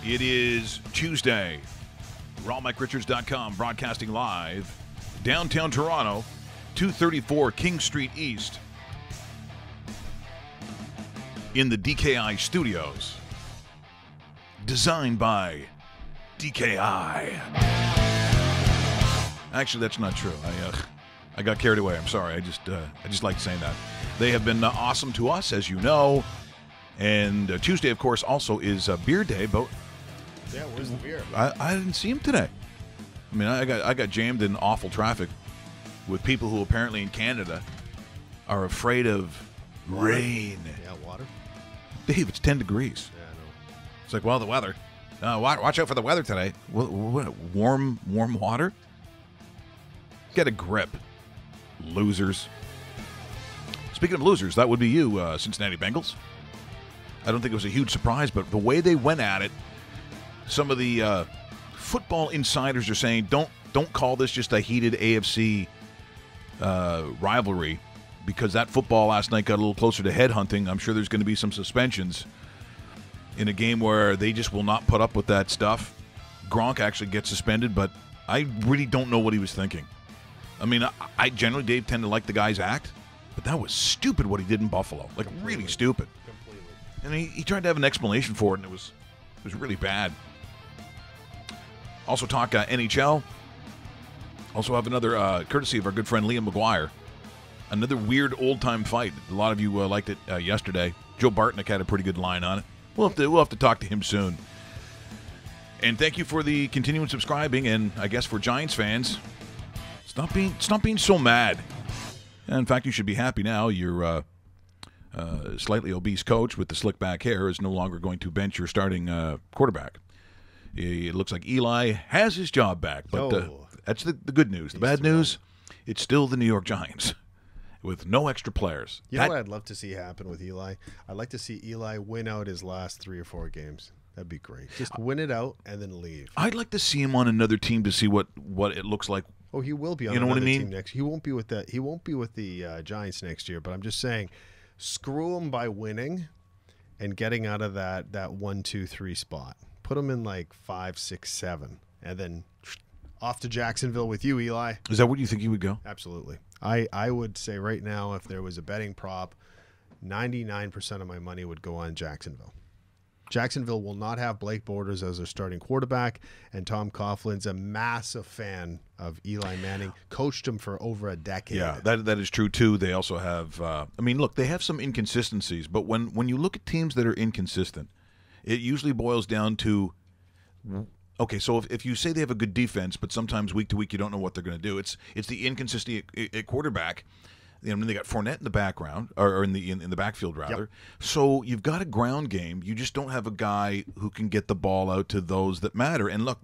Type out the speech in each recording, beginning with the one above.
It is Tuesday. RawMikeRichards.com broadcasting live. Downtown Toronto, 234 King Street East. In the DKI studios. Designed by DKI. Actually, that's not true. I got carried away. I'm sorry. I just like saying that. They have been awesome to us, as you know. And Tuesday, of course, also is beer day, but yeah, where's the beer? I didn't see him today. I mean, I got jammed in awful traffic with people who apparently in Canada are afraid of rain. Yeah, water. Dave, it's 10 degrees. Yeah, I know. It's like, well, the weather. Watch out for the weather today. What, warm water? Get a grip, losers. Speaking of losers, that would be you, Cincinnati Bengals. I don't think it was a huge surprise, but the way they went at it, some of the football insiders are saying, don't call this just a heated AFC rivalry, because that football last night got a little closer to headhunting. I'm sure there's going to be some suspensions in a game where they just will not put up with that stuff. Gronk actually gets suspended, but I really don't know what he was thinking. I mean, I generally, Dave, tend to like the guy's act, but that was stupid what he did in Buffalo. Like, really stupid. And he tried to have an explanation for it, and it was really bad. Also talk NHL. Also have another courtesy of our good friend Liam McGuire. Another weird old-time fight. A lot of you liked it yesterday. Joe Bartnick had a pretty good line on it. We'll have to talk to him soon. And thank you for the continuing subscribing. And I guess for Giants fans, stop being so mad. And in fact, you should be happy now. Your slightly obese coach with the slick back hair is no longer going to bench your starting quarterback. It looks like Eli has his job back, but that's the good news. The bad news, it's still the New York Giants with no extra players. You know what I'd love to see happen with Eli? I'd like to see Eli win out his last 3 or 4 games. That'd be great. Just win it out and then leave. I'd like to see him on another team to see what it looks like. Oh, he will be on another team next year. He won't be with the Giants next year, but I'm just saying, screw him by winning and getting out of that 1, 2, 3 spot. Put him in like 5, 6, 7, and then off to Jacksonville with you, Eli. Is that what you think he would go? Absolutely. I would say right now, if there was a betting prop, 99% of my money would go on Jacksonville. Jacksonville will not have Blake Bortles as their starting quarterback, and Tom Coughlin's a massive fan of Eli Manning. Coached him for over a decade. Yeah, that is true too. They also have. I mean, look, they have some inconsistencies, but when you look at teams that are inconsistent, it usually boils down to, okay, so if you say they have a good defense, but sometimes week to week you don't know what they're going to do, it's the inconsistency at quarterback. I mean, they got Fournette in the background, or in the backfield rather. Yep. So you've got a ground game. You just don't have a guy who can get the ball out to those that matter. And look,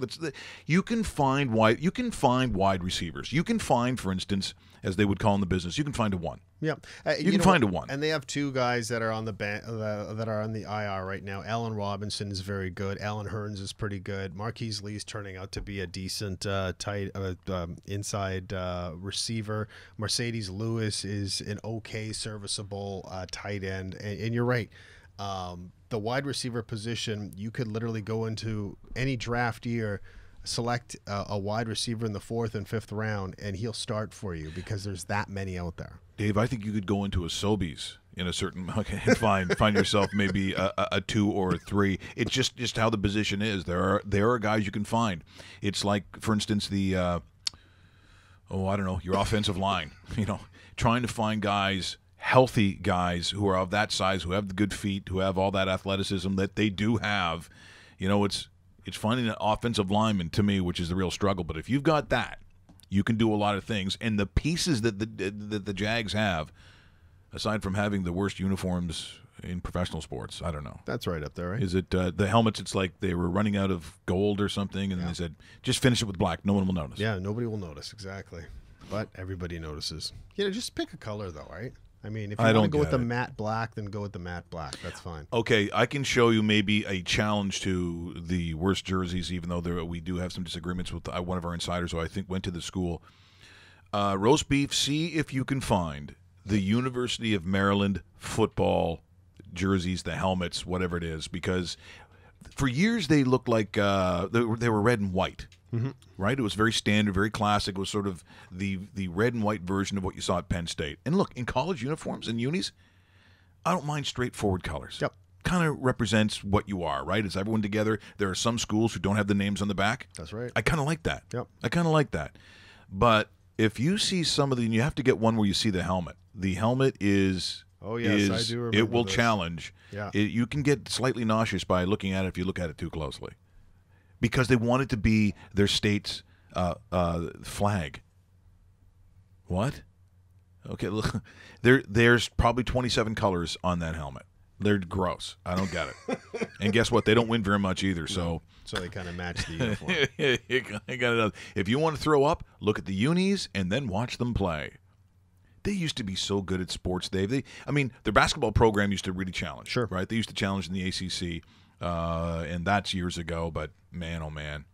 you can find wide receivers. You can find, for instance, as they would call in the business, you can find a one. Yeah, you can find a one, and they have 2 guys that are on the that are on the IR right now. Allen Robinson is very good. Allen Hurns is pretty good. Marquise Lee's turning out to be a decent tight inside receiver. Mercedes Lewis is an okay, serviceable tight end, and you're right. The wide receiver position, you could literally go into any draft year, select a wide receiver in the 4th and 5th round, and he'll start for you because there's that many out there. Dave, I think you could go into a Sobeys in a certain and find yourself maybe a 2 or a 3. It's just how the position is. There are guys you can find. It's like, for instance, the I don't know, your offensive line. Trying to find guys, healthy guys who are of that size, who have the good feet, who have all that athleticism that they do have. It's finding an offensive lineman, to me, which is the real struggle. But if you've got that, you can do a lot of things. And the pieces that the Jags have, aside from having the worst uniforms in professional sports, I don't know. That's right up there, right? Is it the helmets? It's like they were running out of gold or something, and they said, just finish it with black. No one will notice. Yeah, nobody will notice, exactly. but everybody notices. Just pick a color though, right? I mean, if you I want to don't go with get the it. matte black, then go with the matte black. That's fine. Okay, I can show you maybe a challenge to the worst jerseys, even though we do have some disagreements with one of our insiders who I think went to the school. Roast beef, see if you can find the University of Maryland football jerseys, the helmets, whatever it is, because for years they looked like they were red and white. Mm-hmm. Right? It was very standard, very classic. It was sort of the red and white version of what you saw at Penn State. And look, in college uniforms and unis, I don't mind straightforward colors. Yep. Kind of represents what you are, right? Is everyone together? There are some schools who don't have the names on the back. That's right. I kind of like that. Yep. I kind of like that. But if you see some of the, you have to get one where you see the helmet. The helmet is... Oh, yes, I do remember it will this. challenge. Yeah. You can get slightly nauseous by looking at it if you look at it too closely. Because they want it to be their state's flag. What? Okay, look, there's probably 27 colors on that helmet. They're gross. I don't get it. And guess what? They don't win very much either. So they kind of match the uniform. I got it. If you want to throw up, look at the unis and then watch them play. They used to be so good at sports, Dave. Their basketball program used to really challenge. Sure. Right? They used to challenge in the ACC, and that's years ago. But man, oh man,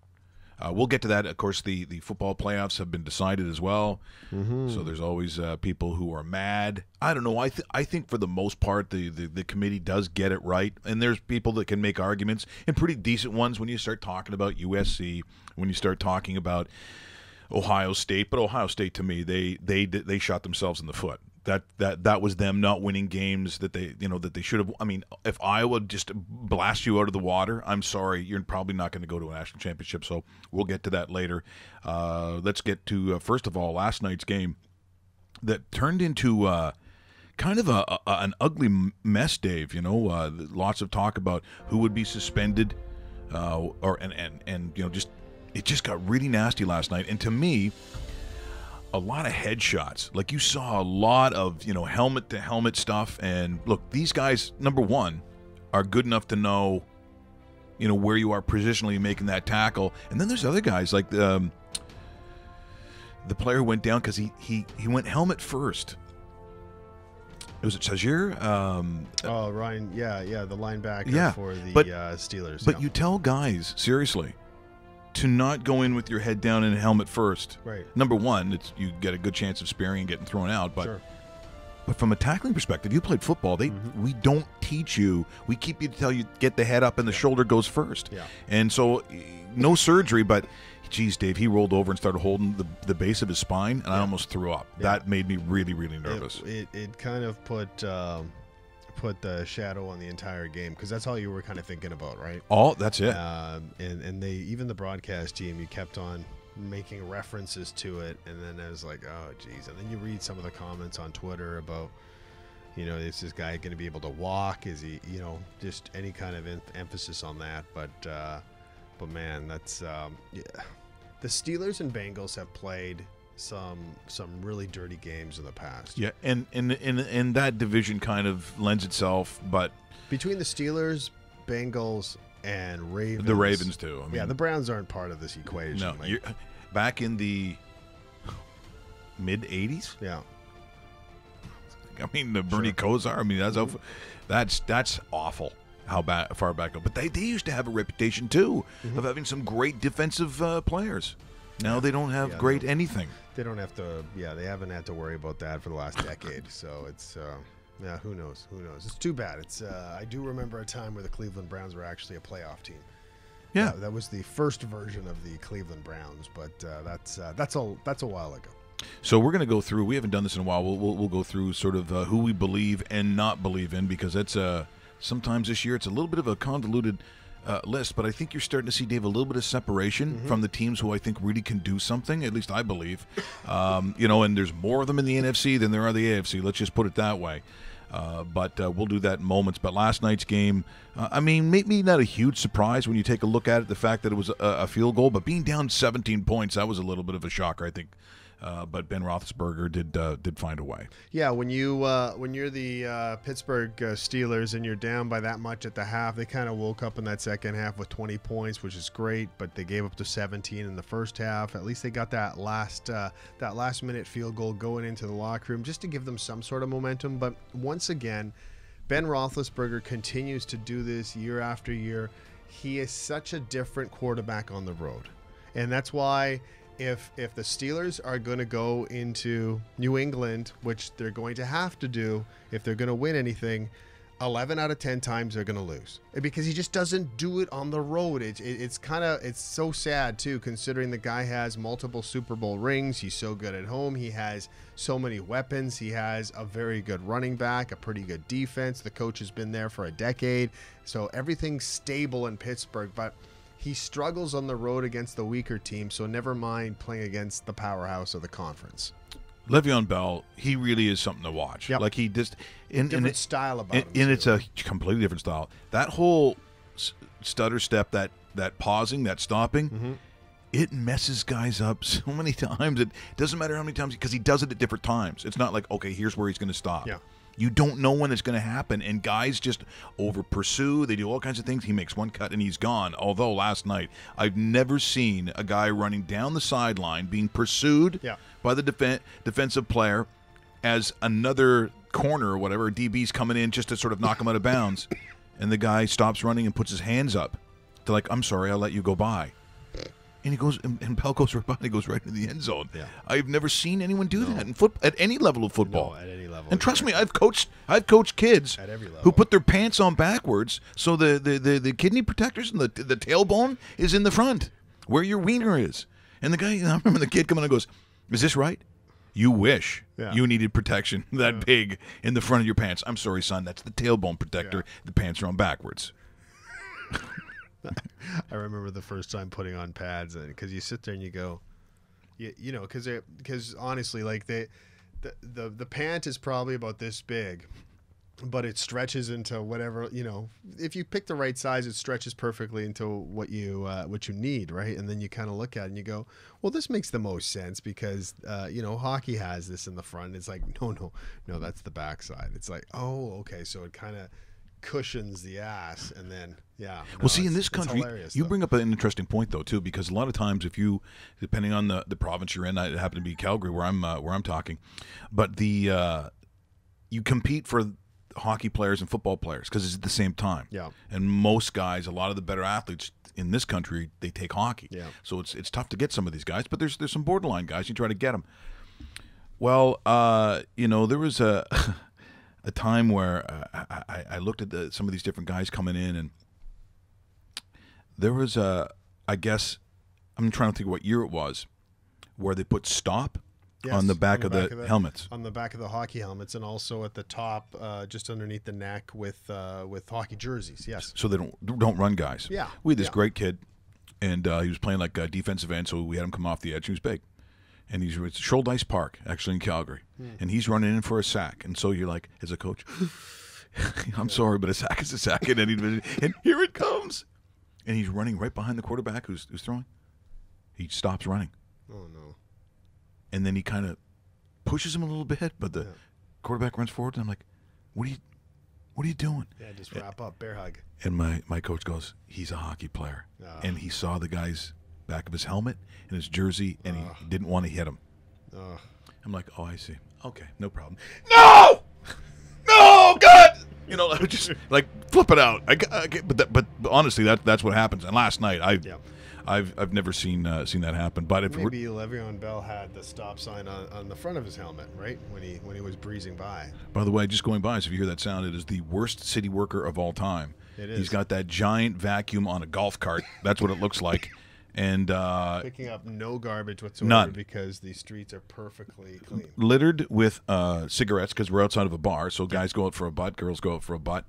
we'll get to that. Of course, the football playoffs have been decided as well. Mm-hmm. So there's always people who are mad. I don't know. I think for the most part, the committee does get it right, and there's people that can make arguments and pretty decent ones when you start talking about USC, when you start talking about Ohio State. But Ohio State, to me, they shot themselves in the foot. That was them not winning games that they should have. I mean, if Iowa just blast you out of the water, I'm sorry, you're probably not going to go to a national championship. So we'll get to that later. Let's get to first of all last night's game that turned into kind of an ugly mess, Dave. Lots of talk about who would be suspended, just it just got really nasty last night. And to me, a lot of headshots. Like, you saw a lot of, helmet to helmet stuff. And look, these guys, number one, are good enough to know, where you are positionally making that tackle. And then there's other guys like the player who went down because he went helmet first. Was it Sajir? Ryan. Yeah, the linebacker for the Steelers. But you tell guys, seriously, to not go in with your head down and a helmet first. Right. Number one, you get a good chance of sparing and getting thrown out. But Sure. But from a tackling perspective, you played football. We don't teach you. We keep you to tell you get the head up and the shoulder goes first. Yeah. And so, no surgery, but geez, Dave, he rolled over and started holding the base of his spine, and I almost threw up. Yeah. That made me really, really nervous. It kind of put the shadow on the entire game, because that's all you were kind of thinking about, right? That's it. And even the broadcast team, you kept on making references to it, and then I was like, oh geez. And then you read some of the comments on Twitter about, is this guy going to be able to walk? Is he, just any kind of emphasis on that. But man, that's the Steelers and Bengals have played some really dirty games in the past. Yeah, and that division kind of lends itself, but between the Steelers, Bengals, and Ravens, the Ravens too. The Browns aren't part of this equation. No, back in the mid '80s. Yeah, the Bernie Kosar. That's awful. How far back? But they used to have a reputation too of having some great defensive players. Now they don't have great anything. They don't have to. Yeah, they haven't had to worry about that for the last decade. So it's who knows? It's too bad. It's I do remember a time where the Cleveland Browns were actually a playoff team. Yeah, that was the first version of the Cleveland Browns, but that's a while ago. So we're going to go through. We haven't done this in a while. We'll go through sort of who we believe and not believe in, because that's sometimes this year it's a little bit of a convoluted list, but I think you're starting to see, Dave, a little bit of separation from the teams who I think really can do something. At least I believe, and there's more of them in the NFC than there are the AFC. Let's just put it that way. But we'll do that in moments. But last night's game, maybe not a huge surprise when you take a look at it, the fact that it was a field goal, but being down 17 points, that was a little bit of a shocker, I think, but Ben Roethlisberger did find a way. Yeah, when you're the Pittsburgh Steelers and you're down by that much at the half, they kind of woke up in that second half with 20 points, which is great. But they gave up to 17 in the first half. At least they got that last minute field goal going into the locker room just to give them some sort of momentum. But once again, Ben Roethlisberger continues to do this year after year. He is such a different quarterback on the road, and that's why. If the Steelers are going to go into New England, which they're going to have to do if they're going to win anything, 11 out of 10 times they're going to lose because he just doesn't do it on the road. It's so sad too, considering the guy has multiple Super Bowl rings. He's so good at home. He has so many weapons. He has a very good running back, a pretty good defense. The coach has been there for a decade, so everything's stable in Pittsburgh, but he struggles on the road against the weaker team, so never mind playing against the powerhouse of the conference. Le'Veon Bell, he really is something to watch. Yep. Like he just different style about him. And it's a completely different style. That whole stutter step, that pausing, that stopping, it messes guys up so many times. It doesn't matter how many times, because he does it at different times. It's not like, okay, here's where he's going to stop. Yeah. You don't know when it's going to happen, and guys just over pursue. They do all kinds of things. He makes one cut and he's gone. Although last night, I've never seen a guy running down the sideline being pursued by the defensive player as another corner or whatever, DB's coming in just to sort of knock him out of bounds, and the guy stops running and puts his hands up to like, I'm sorry, I'll let you go by. And he goes, and Bell goes right by, and he goes right into the end zone. Yeah. I've never seen anyone do that in at any level of football. No, at any level. And trust me, I've coached kids at every level who put their pants on backwards, so the kidney protectors and the tailbone is in the front, where your wiener is. And the guy, I remember the kid coming and goes, "Is this right? You wish you needed protection that big in the front of your pants. I'm sorry, son, that's the tailbone protector. The pants are on backwards." I remember the first time putting on pads, and because you sit there and you go, you know, because honestly, like the pant is probably about this big, but it stretches into whatever, you know. If you pick the right size, it stretches perfectly into what you need, right? And then you kind of look at it and you go, well, this makes the most sense because you know, hockey has this in the front. It's like no, that's the backside. It's like, oh, okay, so it kind of cushions the ass, and then well, see, in this country, you bring up an interesting point though too, because a lot of times, if you, depending on the province you're in, it happened to be Calgary where I'm talking, but you compete for hockey players and football players because it's at the same time. Yeah. And most guys, a lot of the better athletes in this country, they take hockey. Yeah. So it's tough to get some of these guys, but there's some borderline guys. You try to get them. Well, you know, there was a time where I looked at some of these different guys coming in, and there was I guess, I'm trying to think what year it was, where they put stop on the back of the helmets. On the back of the hockey helmets, and also at the top, just underneath the neck with hockey jerseys, yes. So they don't run guys. Yeah. We had this great kid, and he was playing like a defensive end, so we had him come off the edge. He was big. And it's Shoaldice Park, actually, in Calgary. And he's running in for a sack. And so you're like, as a coach, I'm sorry, but a sack is a sack. And here it comes. And he's running right behind the quarterback who's throwing. He stops running. Oh, no. And then he kind of pushes him a little bit, but the quarterback runs forward. And I'm like, what are you doing? Yeah, just wrap up, bear hug. And my coach goes, he's a hockey player. And he saw the guy's back of his helmet and his jersey, and he didn't want to hit him. I'm like, oh, I see. Okay, no problem. No, God! You know, just like flip it out. But honestly, that's what happens. And last night, I've never seen that happen. But if maybe Le'Veon Bell had the stop sign on the front of his helmet, right, when he was breezing by. By the way, just going by, so if you hear that sound, it is the worst city worker of all time. It is. He's got that giant vacuum on a golf cart. That's what it looks like. And picking up no garbage whatsoever, none, because the streets are perfectly clean, littered with cigarettes, because we're outside of a bar, so guys go out for a butt, girls go out for a butt.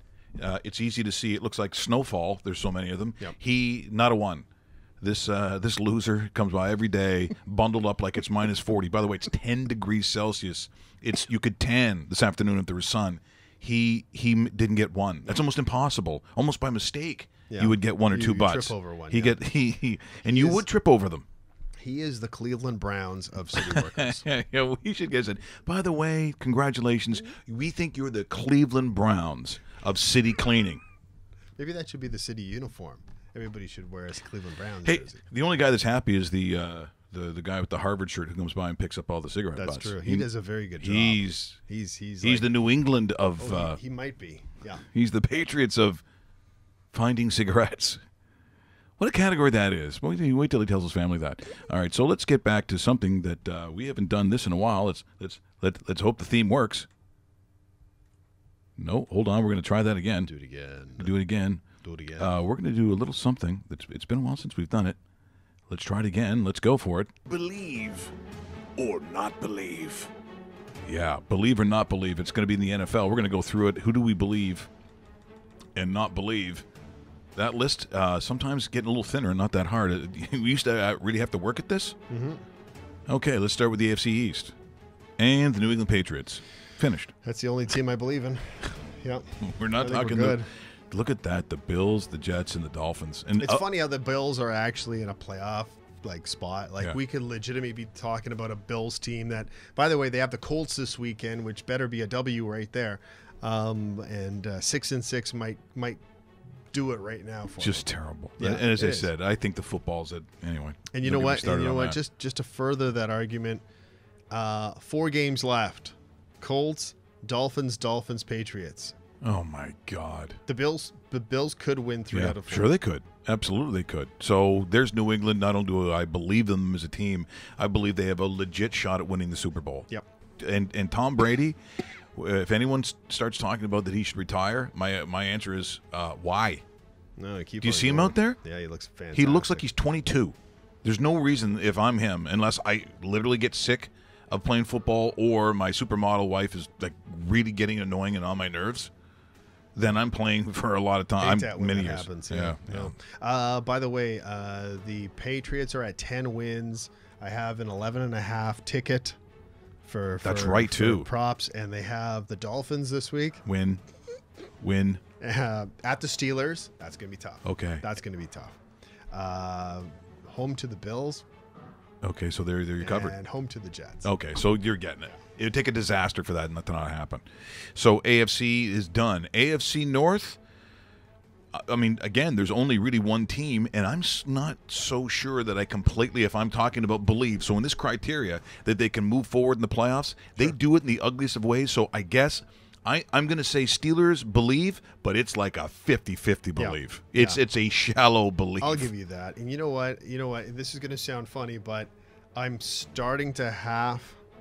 It's easy to see. It looks like snowfall. There's so many of them. Yep. He, not a one. This loser comes by every day, bundled up like it's minus 40. By the way, it's 10 degrees Celsius. You could tan this afternoon if there was sun. He didn't get one. That's almost impossible. Almost by mistake. Yeah. You would get one or two butts. Trip over one. You would trip over them. He is the Cleveland Browns of city workers. Yeah, we should get it. By the way, congratulations. We think you're the Cleveland Browns of city cleaning. Maybe that should be the city uniform. Everybody should wear a Cleveland Browns Hey, jersey. the only guy that's happy is the guy with the Harvard shirt who comes by and picks up all the cigarette butts. That's true. He does a very good job. He's like, the New England of. he might be. Yeah. He's the Patriots of finding cigarettes. What a category that is. Wait till he tells his family that. All right, so let's get back to something that we haven't done this in a while. Let's hope the theme works. No, hold on. We're going to try that again. Do it again. Do it again. Do it again. We're going to do a little something. It's been a while since we've done it. Let's try it again. Let's go for it. Believe or not believe. Yeah, believe or not believe. It's going to be in the NFL. We're going to go through it. Who do we believe and not believe? That list sometimes getting a little thinner, not that hard. We used to really have to work at this. Mm-hmm. Okay, let's start with the AFC East and the New England Patriots. Finished. That's the only team I believe in. Yep. We're not talking. Look at that: the Bills, the Jets, and the Dolphins. And it's funny how the Bills are actually in a playoff spot. Like, yeah. We could legitimately be talking about a Bills team that, by the way, they have the Colts this weekend, which better be a W right there. And 6-6 might do it right now for just them. Terrible. Yeah, and as I said, I think the football's at anyway. And you know what? Just to further that argument, 4 games left: Colts, Dolphins, Patriots. Oh my God! The Bills could win 3 out of 4. Sure they could. Absolutely they could. So there's New England. Not only do I believe them as a team, I believe they have a legit shot at winning the Super Bowl. Yep. And Tom Brady, if anyone starts talking about that he should retire, my answer is why? No, do you see him out there? Yeah, he looks fantastic. He looks like he's 22. There's no reason if I'm him, unless I literally get sick of playing football or my supermodel wife is like really getting annoying and on my nerves, then I'm playing for a lot of time. Many years. Happens, yeah. By the way, the Patriots are at 10 wins. I have an 11.5 ticket for props, and they have the Dolphins this week. Win. At the Steelers. That's going to be tough. Okay. That's going to be tough. Home to the Bills. Okay, so they're covered. And home to the Jets. Okay, so you're getting it. It would take a disaster for that not to not happen. So AFC is done. AFC North, I mean, again, there's only really one team, and I'm not so sure that I completely, if I'm talking about believe, so in this criteria that they can move forward in the playoffs, they do it in the ugliest of ways. So I guess I'm going to say Steelers believe, but it's like a 50-50 believe. Yeah. It's a shallow belief. I'll give you that. And you know what? This is going to sound funny, but I'm starting to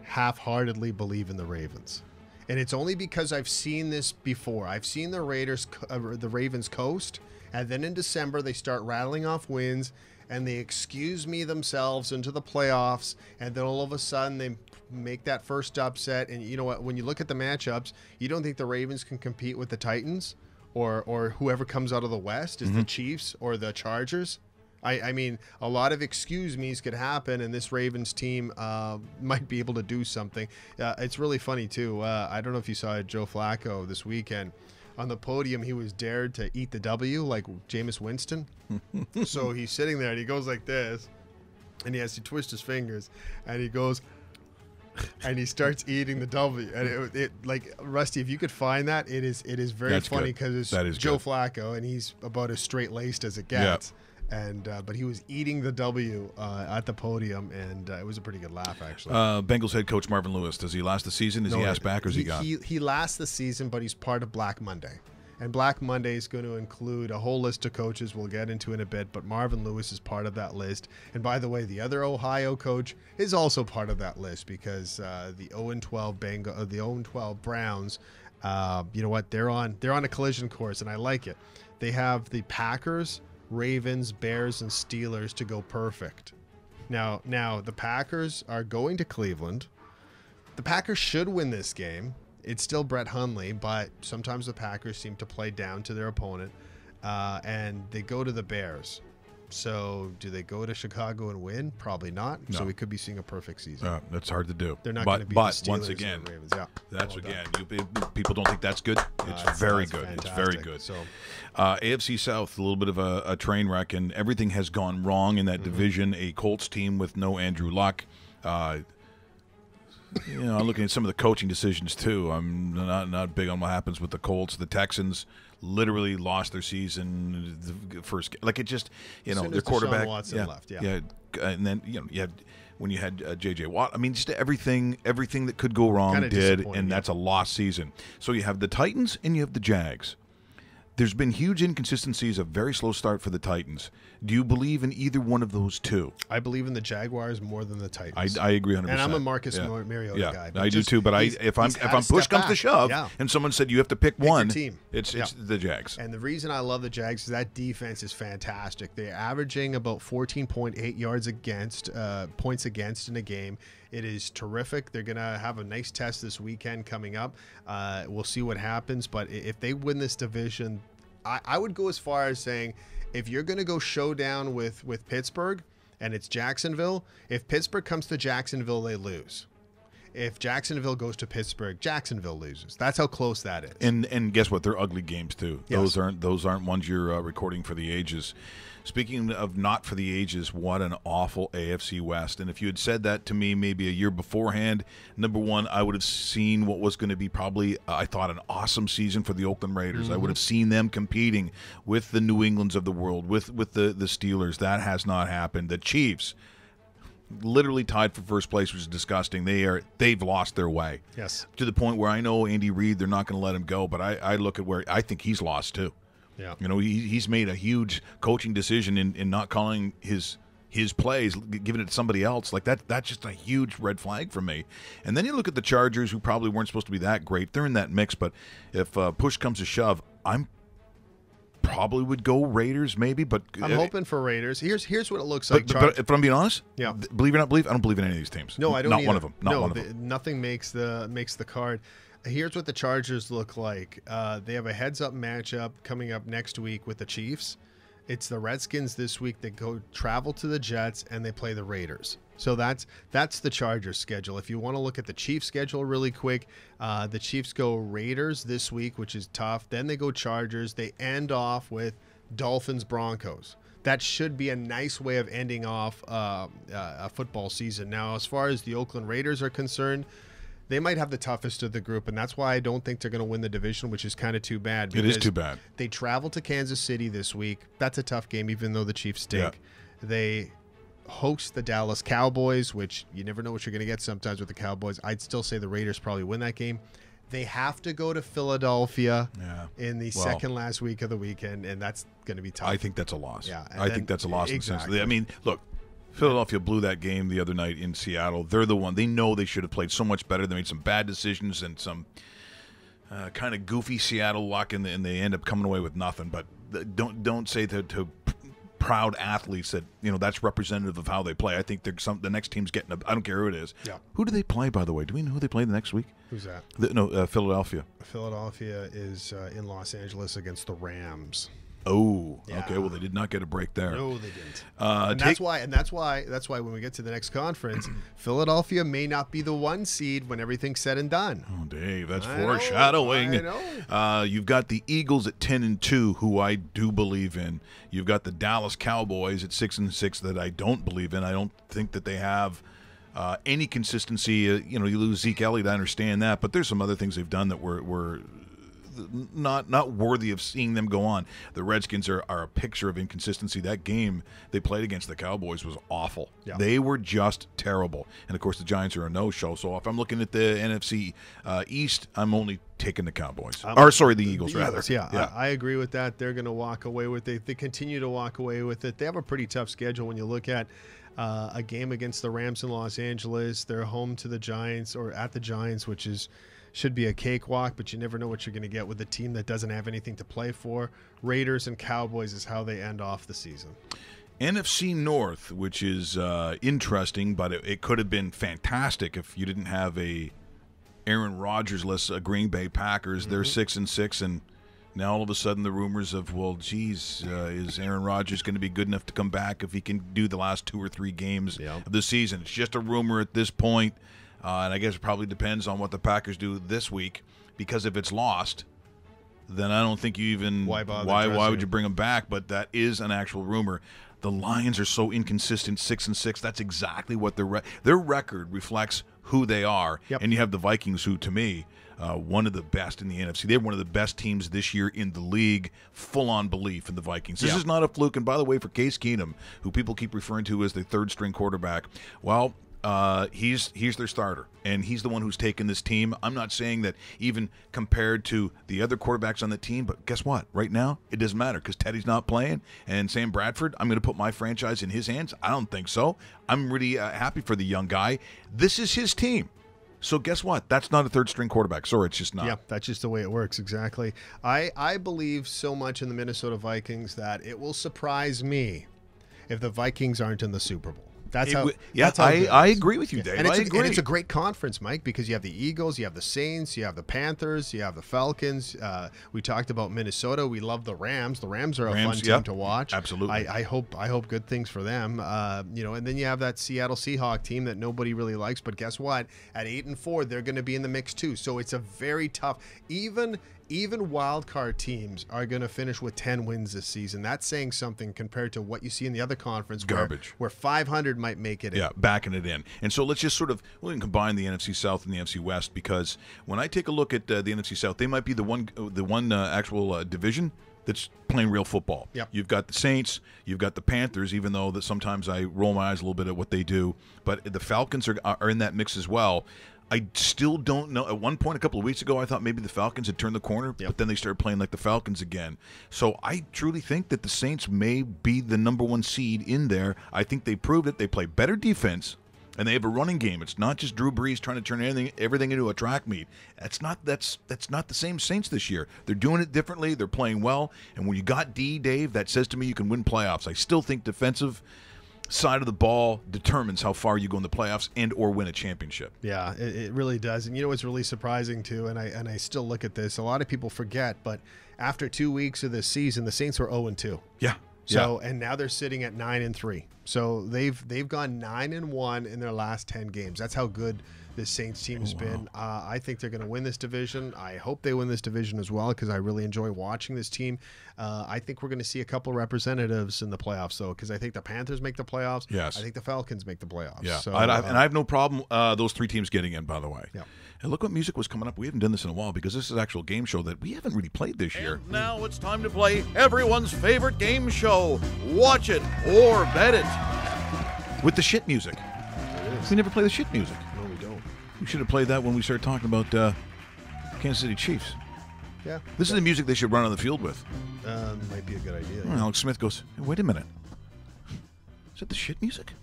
half-heartedly believe in the Ravens. And it's only because I've seen this before. I've seen the Ravens coast, and then in December they start rattling off wins, and they excuse me themselves into the playoffs, and then all of a sudden they make that first upset. And you know what? When you look at the matchups, you don't think the Ravens can compete with the Titans or whoever comes out of the West is the Chiefs or the Chargers. I mean, a lot of excuse me's could happen, and this Ravens team might be able to do something. It's really funny, too. I don't know if you saw Joe Flacco this weekend. On the podium, he was dared to eat the W like Jameis Winston. So he's sitting there, and he goes like this, and he has to twist his fingers, and he goes, and he starts eating the W. And it like, Rusty, if you could find that, it is very funny because it's Joe Flacco, and he's about as straight-laced as it gets. Yep. And but he was eating the W at the podium, and it was a pretty good laugh, actually. Bengals head coach Marvin Lewis, does he last the season? Is he asked back, or is he gone? He lasts the season, but he's part of Black Monday. And Black Monday is going to include a whole list of coaches we'll get into in a bit, but Marvin Lewis is part of that list. And by the way, the other Ohio coach is also part of that list because the 0-12 Browns, you know what? They're on a collision course, and I like it. They have the Packers, Ravens, Bears, and Steelers to go perfect. Now the Packers are going to Cleveland. The Packers should win this game. It's still Brett Hundley, but sometimes the Packers seem to play down to their opponent, and they go to the Bears. So do they go to Chicago and win? Probably not. No. So we could be seeing a perfect season. That's hard to do. They're not going to be but the Steelers once again, or Ravens. Yeah, that's people don't think that's good. It's very good. Fantastic. It's very good. So AFC South, a little bit of a train wreck, and everything has gone wrong in that division. A Colts team with no Andrew Luck. I'm looking at some of the coaching decisions too. I'm not big on what happens with the Colts. The Texans literally lost their season the first. Like it just, their quarterback. Watson left. Yeah, and then you had when you had J.J. Watt. I mean, just everything that could go wrong did, and that's a lost season. So you have the Titans and you have the Jags. There's been huge inconsistencies, a very slow start for the Titans. Do you believe in either one of those two? I believe in the Jaguars more than the Titans. I agree 100%. And I'm a Marcus Mariota guy. I do too, but if I'm push comes to shove and someone said you have to pick one, it's the Jags. And the reason I love the Jags is that defense is fantastic. They're averaging about 14.8 yards against, points against in a game. It is terrific. They're going to have a nice test this weekend coming up. We'll see what happens. But if they win this division, I would go as far as saying if you're going to go showdown with Pittsburgh and it's Jacksonville, if Pittsburgh comes to Jacksonville, they lose. If Jacksonville goes to Pittsburgh, Jacksonville loses. That's how close that is. And guess what? They're ugly games too. Yes. Those aren't ones you're recording for the ages. Speaking of not for the ages, what an awful AFC West. And if you had said that to me maybe a year beforehand, number one, I would have seen what was going to be probably, I thought, an awesome season for the Oakland Raiders. I would have seen them competing with the New Englands of the world, with the Steelers. That has not happened. The Chiefs, literally tied for first place, which is disgusting. They've lost their way. Yes. To the point where I know Andy Reid, they're not going to let him go, but I look at where I think he's lost too. Yeah. He's made a huge coaching decision in not calling his plays, giving it to somebody else. Like that's just a huge red flag for me. And then you look at the Chargers, who probably weren't supposed to be that great. They're in that mix, but if push comes to shove, I'm probably would go Raiders maybe, but I'm hoping for Raiders. Here's what it looks like. But if I'm being honest, yeah, believe it or not believe, I don't believe in any of these teams. No, I don't. Not either. one of them. Not one of them. Nothing makes the card. Here's what the Chargers look like. They have a heads-up matchup coming up next week with the Chiefs. It's the Redskins this week that travel to the Jets, and they play the Raiders. So that's the Chargers schedule. If you want to look at the Chiefs schedule really quick, the Chiefs go Raiders this week, which is tough. Then they go Chargers. They end off with Dolphins Broncos. That should be a nice way of ending off a football season. Now, as far as the Oakland Raiders are concerned, they might have the toughest of the group, and that's why I don't think they're going to win the division, which is kind of too bad. It is too bad. They travel to Kansas City this week. That's a tough game, even though the Chiefs stink. Yeah. They host the Dallas Cowboys, which you never know what you're going to get sometimes with the Cowboys. I'd still say the Raiders probably win that game. They have to go to Philadelphia in the second last week of the weekend, and that's going to be tough. I think that's a loss. Yeah, I think that's a loss. Exactly. I mean, look, Philadelphia blew that game the other night in Seattle. They're the one. They know they should have played so much better. They made some bad decisions and some kind of goofy Seattle luck, and they end up coming away with nothing. But don't say to proud athletes that that's representative of how they play. I think the next team's getting I don't care who it is. Yeah. Who do they play, by the way? Do we know who they play the next week? Who's that? Philadelphia. Philadelphia is in Los Angeles against the Rams. Oh, okay. Well, they did not get a break there. No, they didn't. That's why when we get to the next conference, Philadelphia may not be the 1 seed when everything's said and done. Oh, Dave, that's foreshadowing. I know. You've got the Eagles at 10-2, who I do believe in. You've got the Dallas Cowboys at 6-6 that I don't believe in. I don't think that they have any consistency. You lose Zeke Elliott, I understand that, but there's some other things they've done that were not worthy of seeing them go on. The Redskins are a picture of inconsistency. That game they played against the Cowboys was awful. Yeah. They were just terrible. And, of course, the Giants are a no-show. So if I'm looking at the NFC East, I'm only taking the Cowboys. The Eagles, rather. Yeah. I agree with that. They're going to walk away with it. They continue to walk away with it. They have a pretty tough schedule when you look at a game against the Rams in Los Angeles. They're home to the Giants, or at the Giants, which should be a cakewalk, but you never know what you're going to get with a team that doesn't have anything to play for. Raiders and Cowboys is how they end off the season. NFC North, which is interesting, but it could have been fantastic if you didn't have a Aaron Rodgers-less Green Bay Packers. They're 6-6, and Now all of a sudden the rumors of, well, geez, is Aaron Rodgers going to be good enough to come back if he can do the last 2 or 3 games of the season? It's just a rumor at this point, and I guess it probably depends on what the Packers do this week, because if it's lost, then I don't think you even why would you bring him back? But that is an actual rumor. The Lions are so inconsistent, 6-6. That's exactly what their record reflects who they are. And you have the Vikings, who to me, one of the best in the NFC. They're one of the best teams this year in the league. Full-on belief in the Vikings. This is not a fluke. And by the way, for Case Keenum, who people keep referring to as the third-string quarterback, well, he's their starter, and he's the one who's taken this team. I'm not saying that even compared to the other quarterbacks on the team, but guess what? Right now, it doesn't matter because Teddy's not playing, and Sam Bradford, I'm going to put my franchise in his hands. I don't think so. I'm really happy for the young guy. This is his team. So guess what? That's not a third-string quarterback. Sorry, it's just not. Yeah, that's just the way it works, exactly. I believe so much in the Minnesota Vikings that it will surprise me if the Vikings aren't in the Super Bowl. That's how. I agree with you, Dave. And I agree. And it's a great conference, Mike, because you have the Eagles, you have the Saints, you have the Panthers, you have the Falcons. We talked about Minnesota. We love the Rams. The Rams are a fun team to watch. Absolutely. I hope good things for them. And then you have that Seattle Seahawks team that nobody really likes. But guess what? At 8-4, they're going to be in the mix too. So it's a very tough. Even wild card teams are going to finish with 10 wins this season. That's saying something compared to what you see in the other conference. Garbage. Where 500 might make it in. Yeah, backing it in. And so let's just we can combine the NFC South and the NFC West, because when I take a look at the NFC South, they might be the one actual division that's playing real football. Yep. You've got the Saints, you've got the Panthers, even though that sometimes I roll my eyes a little bit at what they do. But the Falcons are in that mix as well. I still don't know. At one point, a couple of weeks ago, I thought maybe the Falcons had turned the corner, but then they started playing like the Falcons again. So I truly think that the Saints may be the #1 seed in there. I think they proved it. They play better defense, and they have a running game. It's not just Drew Brees trying to turn everything into a track meet. That's not the same Saints this year. They're doing it differently. They're playing well. And when you got D, Dave, that says to me you can win playoffs. I still think defensive side of the ball determines how far you go in the playoffs and or win a championship. Yeah, it really does. And you know what's really surprising too, and I still look at this, a lot of people forget, but after 2 weeks of this season, the Saints were 0-2. Yeah. So and now they're sitting at 9-3. So they've gone 9-1 in their last 10 games. That's how good this Saints team has been. I think they're going to win this division. I hope they win this division as well, because I really enjoy watching this team. I think we're going to see a couple representatives in the playoffs, though, because I think the Panthers make the playoffs. Yes. I think the Falcons make the playoffs. Yeah. So, and I have no problem those 3 teams getting in, by the way. Yeah. And look what music was coming up. We haven't done this in a while, because this is an actual game show that we haven't really played this year. And now it's time to play everyone's favorite game show. Watch it or bet it. With the shit music. We never play the shit music. No, we don't. We should have played that when we started talking about Kansas City Chiefs. Yeah. This is the music they should run on the field with. Might be a good idea. Well, Alex Smith goes, hey, wait a minute. Is that the shit music?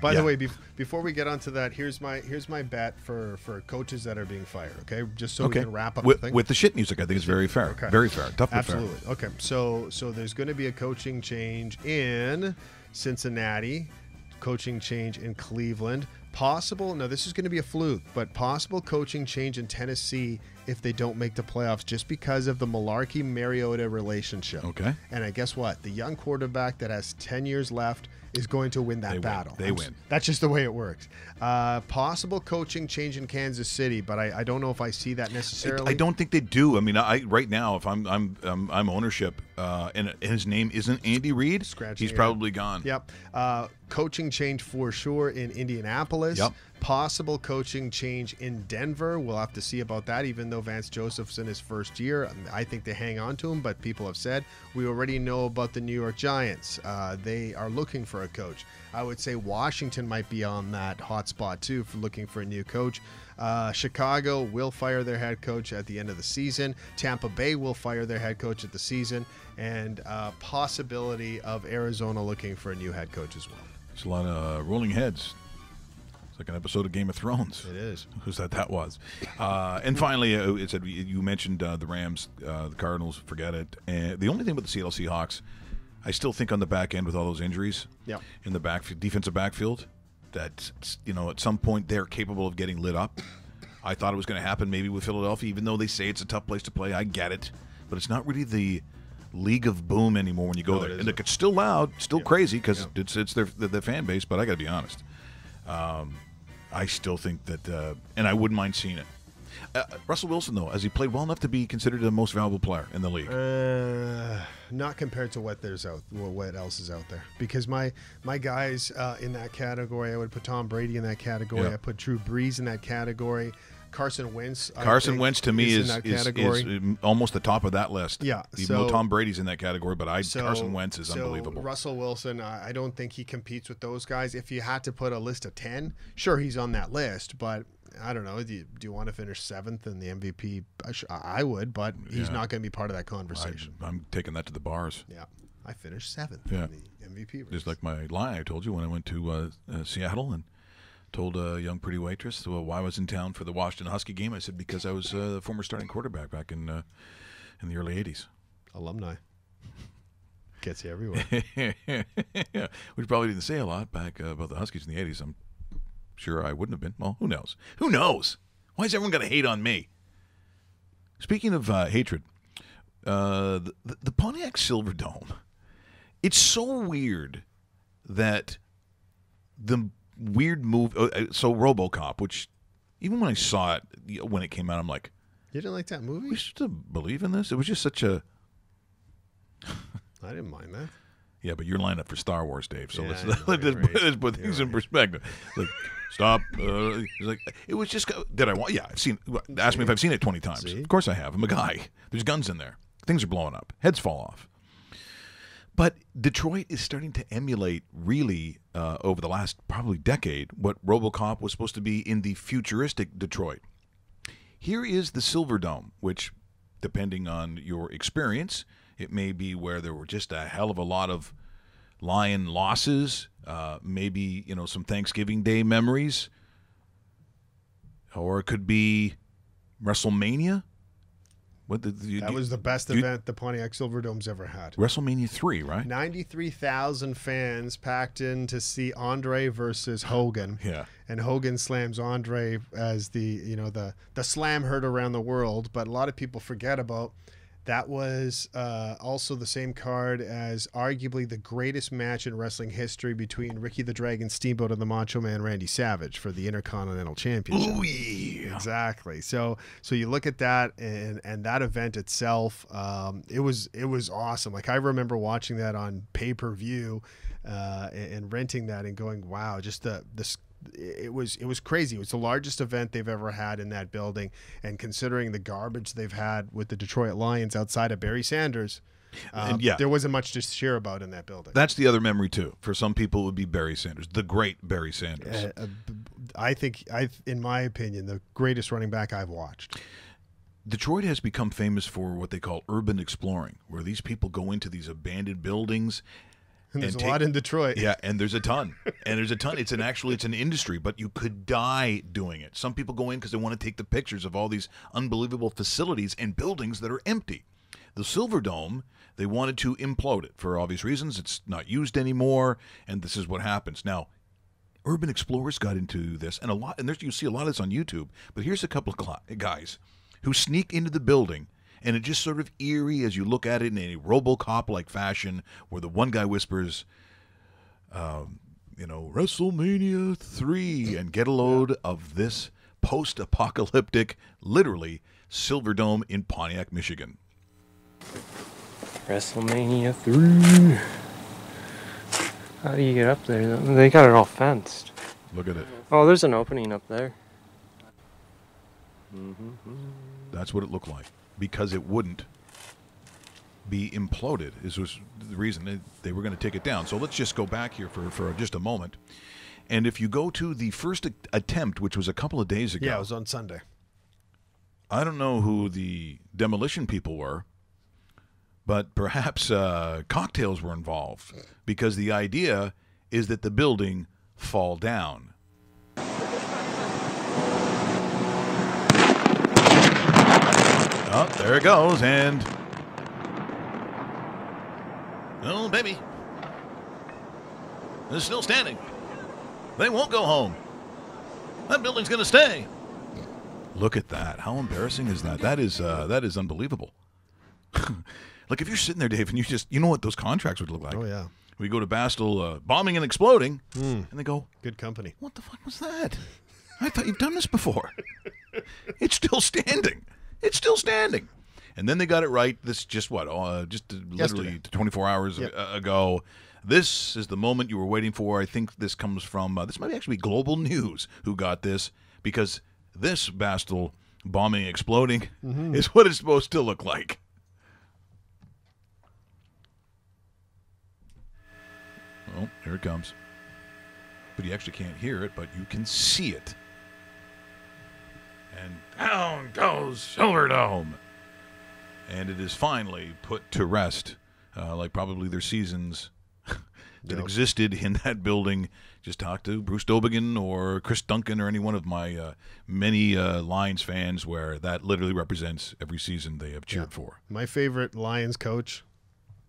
By the way, before we get onto that, here's my bet for coaches that are being fired. Okay, just so we can wrap up the thing. With the shit music, I think it's very fair. Okay. Very fair. Tough but Absolutely. fair. Okay, so there's going to be a coaching change in Cincinnati, coaching change in Cleveland. Possible, no, this is going to be a fluke, but possible coaching change in Tennessee if they don't make the playoffs, just because of the Malarkey-Mariota relationship. Okay. And guess what? The young quarterback that has 10 years left is going to win that battle. They win. That's just the way it works. Possible coaching change in Kansas City, but I don't know if I see that necessarily. I don't think they do. I mean, right now, if I'm ownership, and his name isn't Andy Reid, he's probably gone. Yep. Coaching change for sure in Indianapolis. Yep. Possible coaching change in Denver. We'll have to see about that, even though Vance Joseph's in his first year. I think they hang on to him, but people have said we already know about the New York Giants. They are looking for a coach. I would say Washington might be on that hot spot too for looking for a new coach. Chicago will fire their head coach at the end of the season. Tampa Bay will fire their head coach at the season, and possibility of Arizona looking for a new head coach as well. It's a lot of rolling heads. It's like an episode of Game of Thrones. It is. Who said that was? And finally, it said you mentioned the Rams, the Cardinals. Forget it. And the only thing with the Seattle Seahawks, I still think on the back end with all those injuries, in the defensive backfield, that at some point they're capable of getting lit up. I thought it was going to happen maybe with Philadelphia, even though they say it's a tough place to play. I get it. but it's not really the League of Boom anymore when you go there. And it's still loud, still crazy because it's their fan base. But I got to be honest, I still think that, and I wouldn't mind seeing it. Russell Wilson, though, has he played well enough to be considered the most valuable player in the league? Not compared to what else is out there. Because my guys in that category, I would put Tom Brady in that category. I put Drew Brees in that category. Carson Wentz. Carson Wentz to me is almost the top of that list. Yeah, even though Tom Brady's in that category, but Carson Wentz is unbelievable. Russell Wilson, I don't think he competes with those guys. If you had to put a list of 10, sure, he's on that list, but I don't know. Do you want to finish 7th in the MVP? I would, but he's not going to be part of that conversation. I'm taking that to the bars. Yeah, I finished 7th in the MVP race. Just like my lie I told you when I went to Seattle and told a young pretty waitress why I was in town for the Washington Husky game. I said because I was the former starting quarterback back in the early 80s. Alumni. Gets you everywhere. Yeah, we probably didn't say a lot back about the Huskies in the 80s. I'm sure I wouldn't have been. Well, who knows? Who knows? Why is everyone going to hate on me? Speaking of hatred, the Pontiac Silverdome, it's so weird that the weird move. So RoboCop, which even when I saw it when it came out, I'm like, you didn't like that movie? We should believe in this. It was just such a. I didn't mind that. Yeah, but you're lined up for Star Wars, Dave. So let's put things in perspective. Like, stop. Like, it was just. Did I want? Yeah, I've seen. Ask me if I've seen it 20 times. See? Of course I have. I'm a guy. There's guns in there. Things are blowing up. Heads fall off. But Detroit is starting to emulate, really, over the last probably decade, what RoboCop was supposed to be in the futuristic Detroit. Here is the Silverdome, which, depending on your experience, it may be where there were just a hell of a lot of Lion losses, maybe some Thanksgiving Day memories, or it could be WrestleMania. That was the best event the Pontiac Silverdome's ever had. WrestleMania 3, right? 93,000 fans packed in to see Andre versus Hogan. Yeah. And Hogan slams Andre as the slam heard around the world, but a lot of people forget about that was also the same card as arguably the greatest match in wrestling history between Ricky the Dragon Steamboat and the Macho Man Randy Savage for the Intercontinental Championship. Ooh, yeah. Exactly. So you look at that and that event itself, it was awesome. Like I remember watching that on pay-per-view and renting that and going, wow, just this. It was crazy. It was the largest event they've ever had in that building, and considering the garbage they've had with the Detroit Lions outside of Barry Sanders, there wasn't much to cheer about in that building. That's the other memory too. For some people, it would be Barry Sanders, the great Barry Sanders. I think, in my opinion, the greatest running back I've watched. Detroit has become famous for what they call urban exploring, where these people go into these abandoned buildings. And there's a lot in Detroit. Yeah, and there's a ton. It's an industry, but you could die doing it. Some people go in because they want to take the pictures of all these unbelievable facilities and buildings that are empty. The Silverdome, they wanted to implode it for obvious reasons. It's not used anymore, and this is what happens. Now, urban explorers got into this, and you see a lot of this on YouTube, but here's a couple of guys who sneak into the building. And it's just sort of eerie as you look at it in a RoboCop-like fashion, where the one guy whispers, WrestleMania 3, and get a load of this post-apocalyptic, literally, Silverdome in Pontiac, Michigan. WrestleMania 3. How do you get up there? They got it all fenced. Look at it. Oh, there's an opening up there. That's what it looked like. Because it wouldn't be imploded. This was the reason they were going to take it down. So let's just go back here for just a moment. And if you go to the first attempt, which was a couple of days ago. Yeah, it was on Sunday. I don't know who the demolition people were, but perhaps cocktails were involved, because the idea is that the building fall down. Oh, there it goes, and oh, baby, they're still standing. They won't go home. That building's going to stay. Look at that. How embarrassing is that? That is unbelievable. Like if you're sitting there, Dave, and you know what those contracts would look like. Oh yeah, We go to Bastel, bombing and exploding, and they go, good company. what the fuck was that? I thought you've done this before. It's still standing. It's still standing. And then they got it right. This just literally Yesterday. 24 hours ago. This is the moment you were waiting for. I think this comes from, this might actually be Global News who got this, because this Bastel bombing and exploding is what it's supposed to look like. Oh, here it comes. But you actually can't hear it, but you can see it. And down goes Silverdome. And it is finally put to rest, like probably their seasons that existed in that building. Just talk to Bruce Dobigan or Chris Duncan or any one of my many Lions fans, where that literally represents every season they have cheered for. My favorite Lions coach,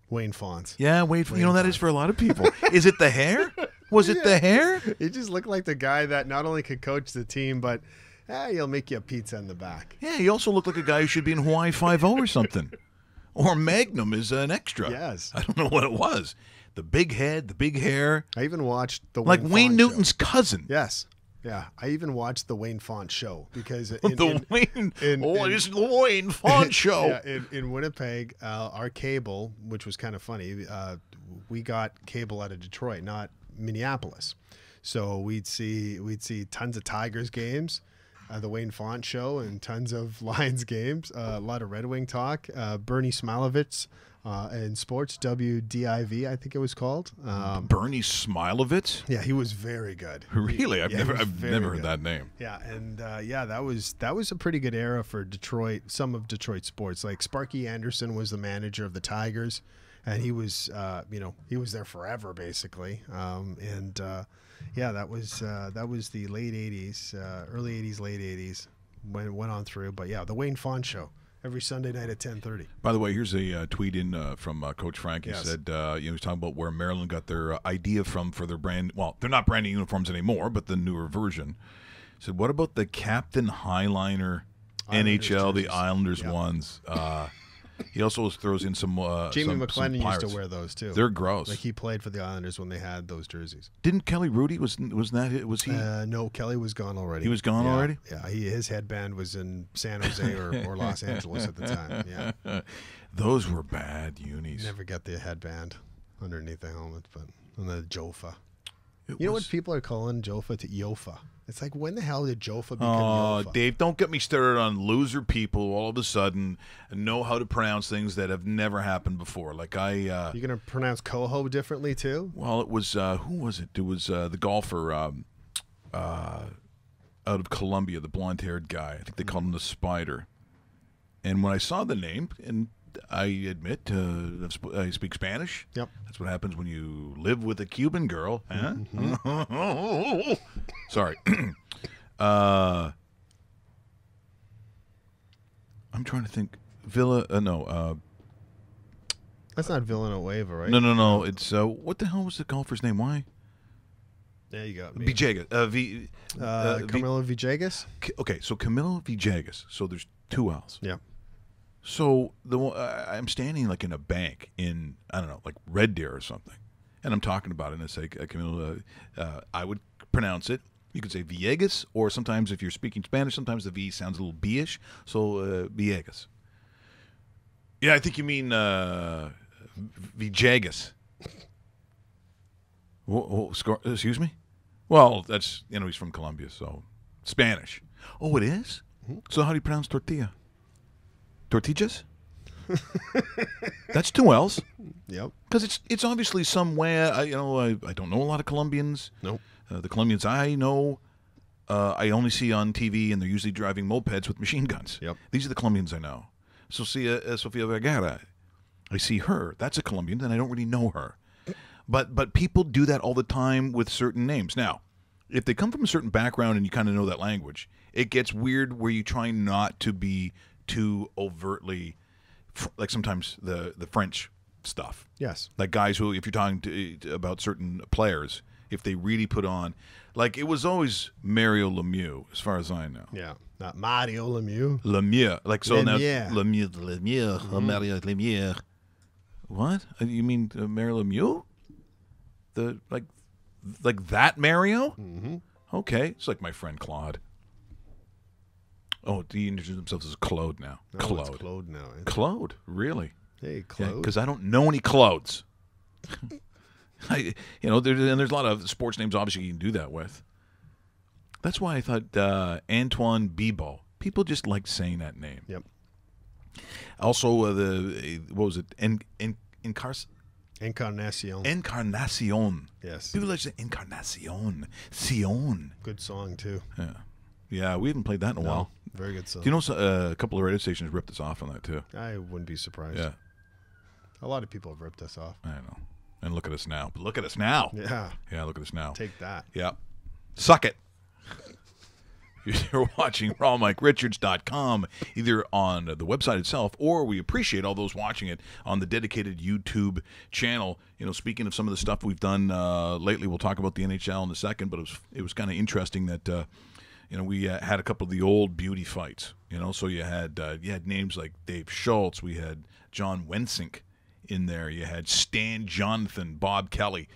Wayne Fonts. Yeah, Wade, that is for a lot of people. Is it the hair? Was it the hair? He just looked like the guy that not only could coach the team, but he'll make you a pizza in the back. Yeah, he also looked like a guy who should be in Hawaii Five-0 or something. Or Magnum is an extra. Yes. I don't know what it was. The big head, the big hair. I even watched the Like Wayne Wayne Fonts Newton's show. cousin. Yes. Yeah. I even watched the Wayne Fonts show because It's the Wayne Font show. Yeah, in Winnipeg, our cable, which was kind of funny, we got cable out of Detroit, not Minneapolis. So we'd see tons of Tigers games, the Wayne Font show, and tons of Lions games. A lot of Red Wing talk. Bernie Smilovitz in sports, WDIV, I think it was called. Bernie Smilovitz? Yeah, he was very good. Really? I've Yeah, he never was very heard good. that name. Yeah, and that was a pretty good era for Detroit. Some of Detroit sports, like Sparky Anderson was the manager of the Tigers, and he was he was there forever basically. That was the late '80s, early '80s, late '80s when it went on through. But yeah, the Wayne Font show every Sunday night at 10:30. By the way, here's a tweet in from Coach Frank. He Yes. said, he was talking about where Maryland got their idea from for their brand. Well, they're not branding uniforms anymore, but the newer version. He said, what about the Captain Highliner Islanders NHL, the jerseys. Islanders Yeah. ones? He also throws in some Jamie some McLennan used Pirates. to wear those too. They're gross. Like he played for the Islanders when they had those jerseys. Didn't Kelly Rudy was he? No, Kelly was gone already. He was gone already? Yeah, his headband was in San Jose or Los Angeles at the time. Yeah, Those were bad unis. never got the headband underneath the helmet, but and the Jofa. It You know was- what people are calling Jofa to Yofa? It's like, when the hell did Jofa become Oh, Yofa? Dave, don't get me started on loser people all of a sudden know how to pronounce things that have never happened before. Like You're gonna pronounce Coho differently too? well, it was, who was it? It was the golfer out of Colombia, the blonde-haired guy. I think they called him the Spider. And when I saw the name, and I admit I speak Spanish. Yep. That's what happens when you live with a Cuban girl. Huh? Sorry. I'm trying to think. That's not Villanueva, right? No. It's what the hell was the golfer's name? Why? There you go. Me. Villegas. Camilo Villegas? Okay, so Camilo Villegas. So there's two L's. Yeah. So I'm standing like in a bank in, I don't know, like Red Deer or something, and I'm talking about it, and it's like Camilo. I would pronounce it. You could say Villegas, or sometimes if you're speaking Spanish, sometimes the V sounds a little B-ish. So Villegas. Yeah, I think you mean Villegas. Excuse me? Well, that's, he's from Colombia, so Spanish. Oh, it is? So how do you pronounce tortilla? Tortillas? That's two L's. Yep. Because it's obviously some way. I don't know a lot of Colombians. Nope. The Colombians I know, I only see on TV, and they're usually driving mopeds with machine guns. Yep. These are the Colombians I know. Sofia Vergara, I see her. That's a Colombian, and I don't really know her. But people do that all the time with certain names. Now, if they come from a certain background and you kind of know that language, it gets weird where you try not to be too overtly, like sometimes the French stuff. Yes. Like guys who, if you're talking about certain players, if they really put on, like it was always Mario Lemieux, as far as I know. Yeah. Not Mario Lemieux. Lemieux, like so Lemieux. now Lemieux, Mario Lemieux. What? You mean Mario Lemieux? The like that Mario? Mm-hmm. Okay, it's like my friend Claude. Oh, he introduced himself as Claude now. No, Claude. It's Claude now. Claude, really? Hey, Claude. Because I don't know any Claudes. There's a lot of sports names. Obviously, you can do that with. That's why I thought Antoine Bibo. People just like saying that name. Yep. Also, what was it? Encarnacion. Encarnacion. Yes. People like to say Encarnacion. Sion. Good song, too. Yeah. Yeah, we haven't played that in a while. Very good song. Do you know a couple of radio stations ripped us off on that, too? I wouldn't be surprised. Yeah. A lot of people have ripped us off. I know. And look at us now. But look at us now. Yeah. Yeah, look at us now. Take that. Yeah. Suck it. You're watching rawmike.richards.com, either on the website itself, or we appreciate all those watching it on the dedicated YouTube channel. Speaking of some of the stuff we've done lately, we'll talk about the NHL in a second, but it was kind of interesting that we had a couple of the old beauty fights. So you had names like Dave Schultz, we had John Wensink in there, you had Stan Jonathan, Bob Kelly.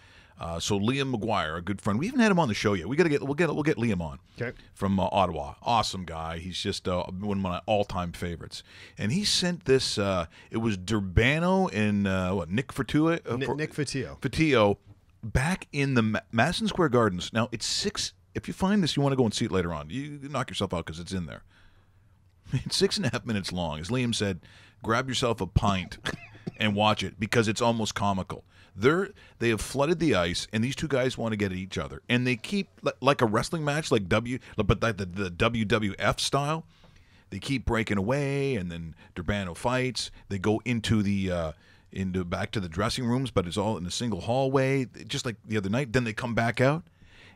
So Liam McGuire, a good friend. We haven't had him on the show yet. We'll get Liam on. Okay. From Ottawa. Awesome guy. He's just one of my all-time favorites. And he sent this. It was Durbano and Nick Fertua. Nick Fotiu. Fotiu, back in the Madison Square Gardens. Now it's 6. If you find this, you want to go and see it later on. You knock yourself out because it's in there. It's 6.5 minutes long. As Liam said, grab yourself a pint and watch it because it's almost comical. They have flooded the ice, and these two guys want to get at each other, and they keep like a wrestling match, but the WWF style. They keep breaking away, and then Durbano fights. They go into back to the dressing rooms, but it's all in a single hallway, just like the other night. Then they come back out,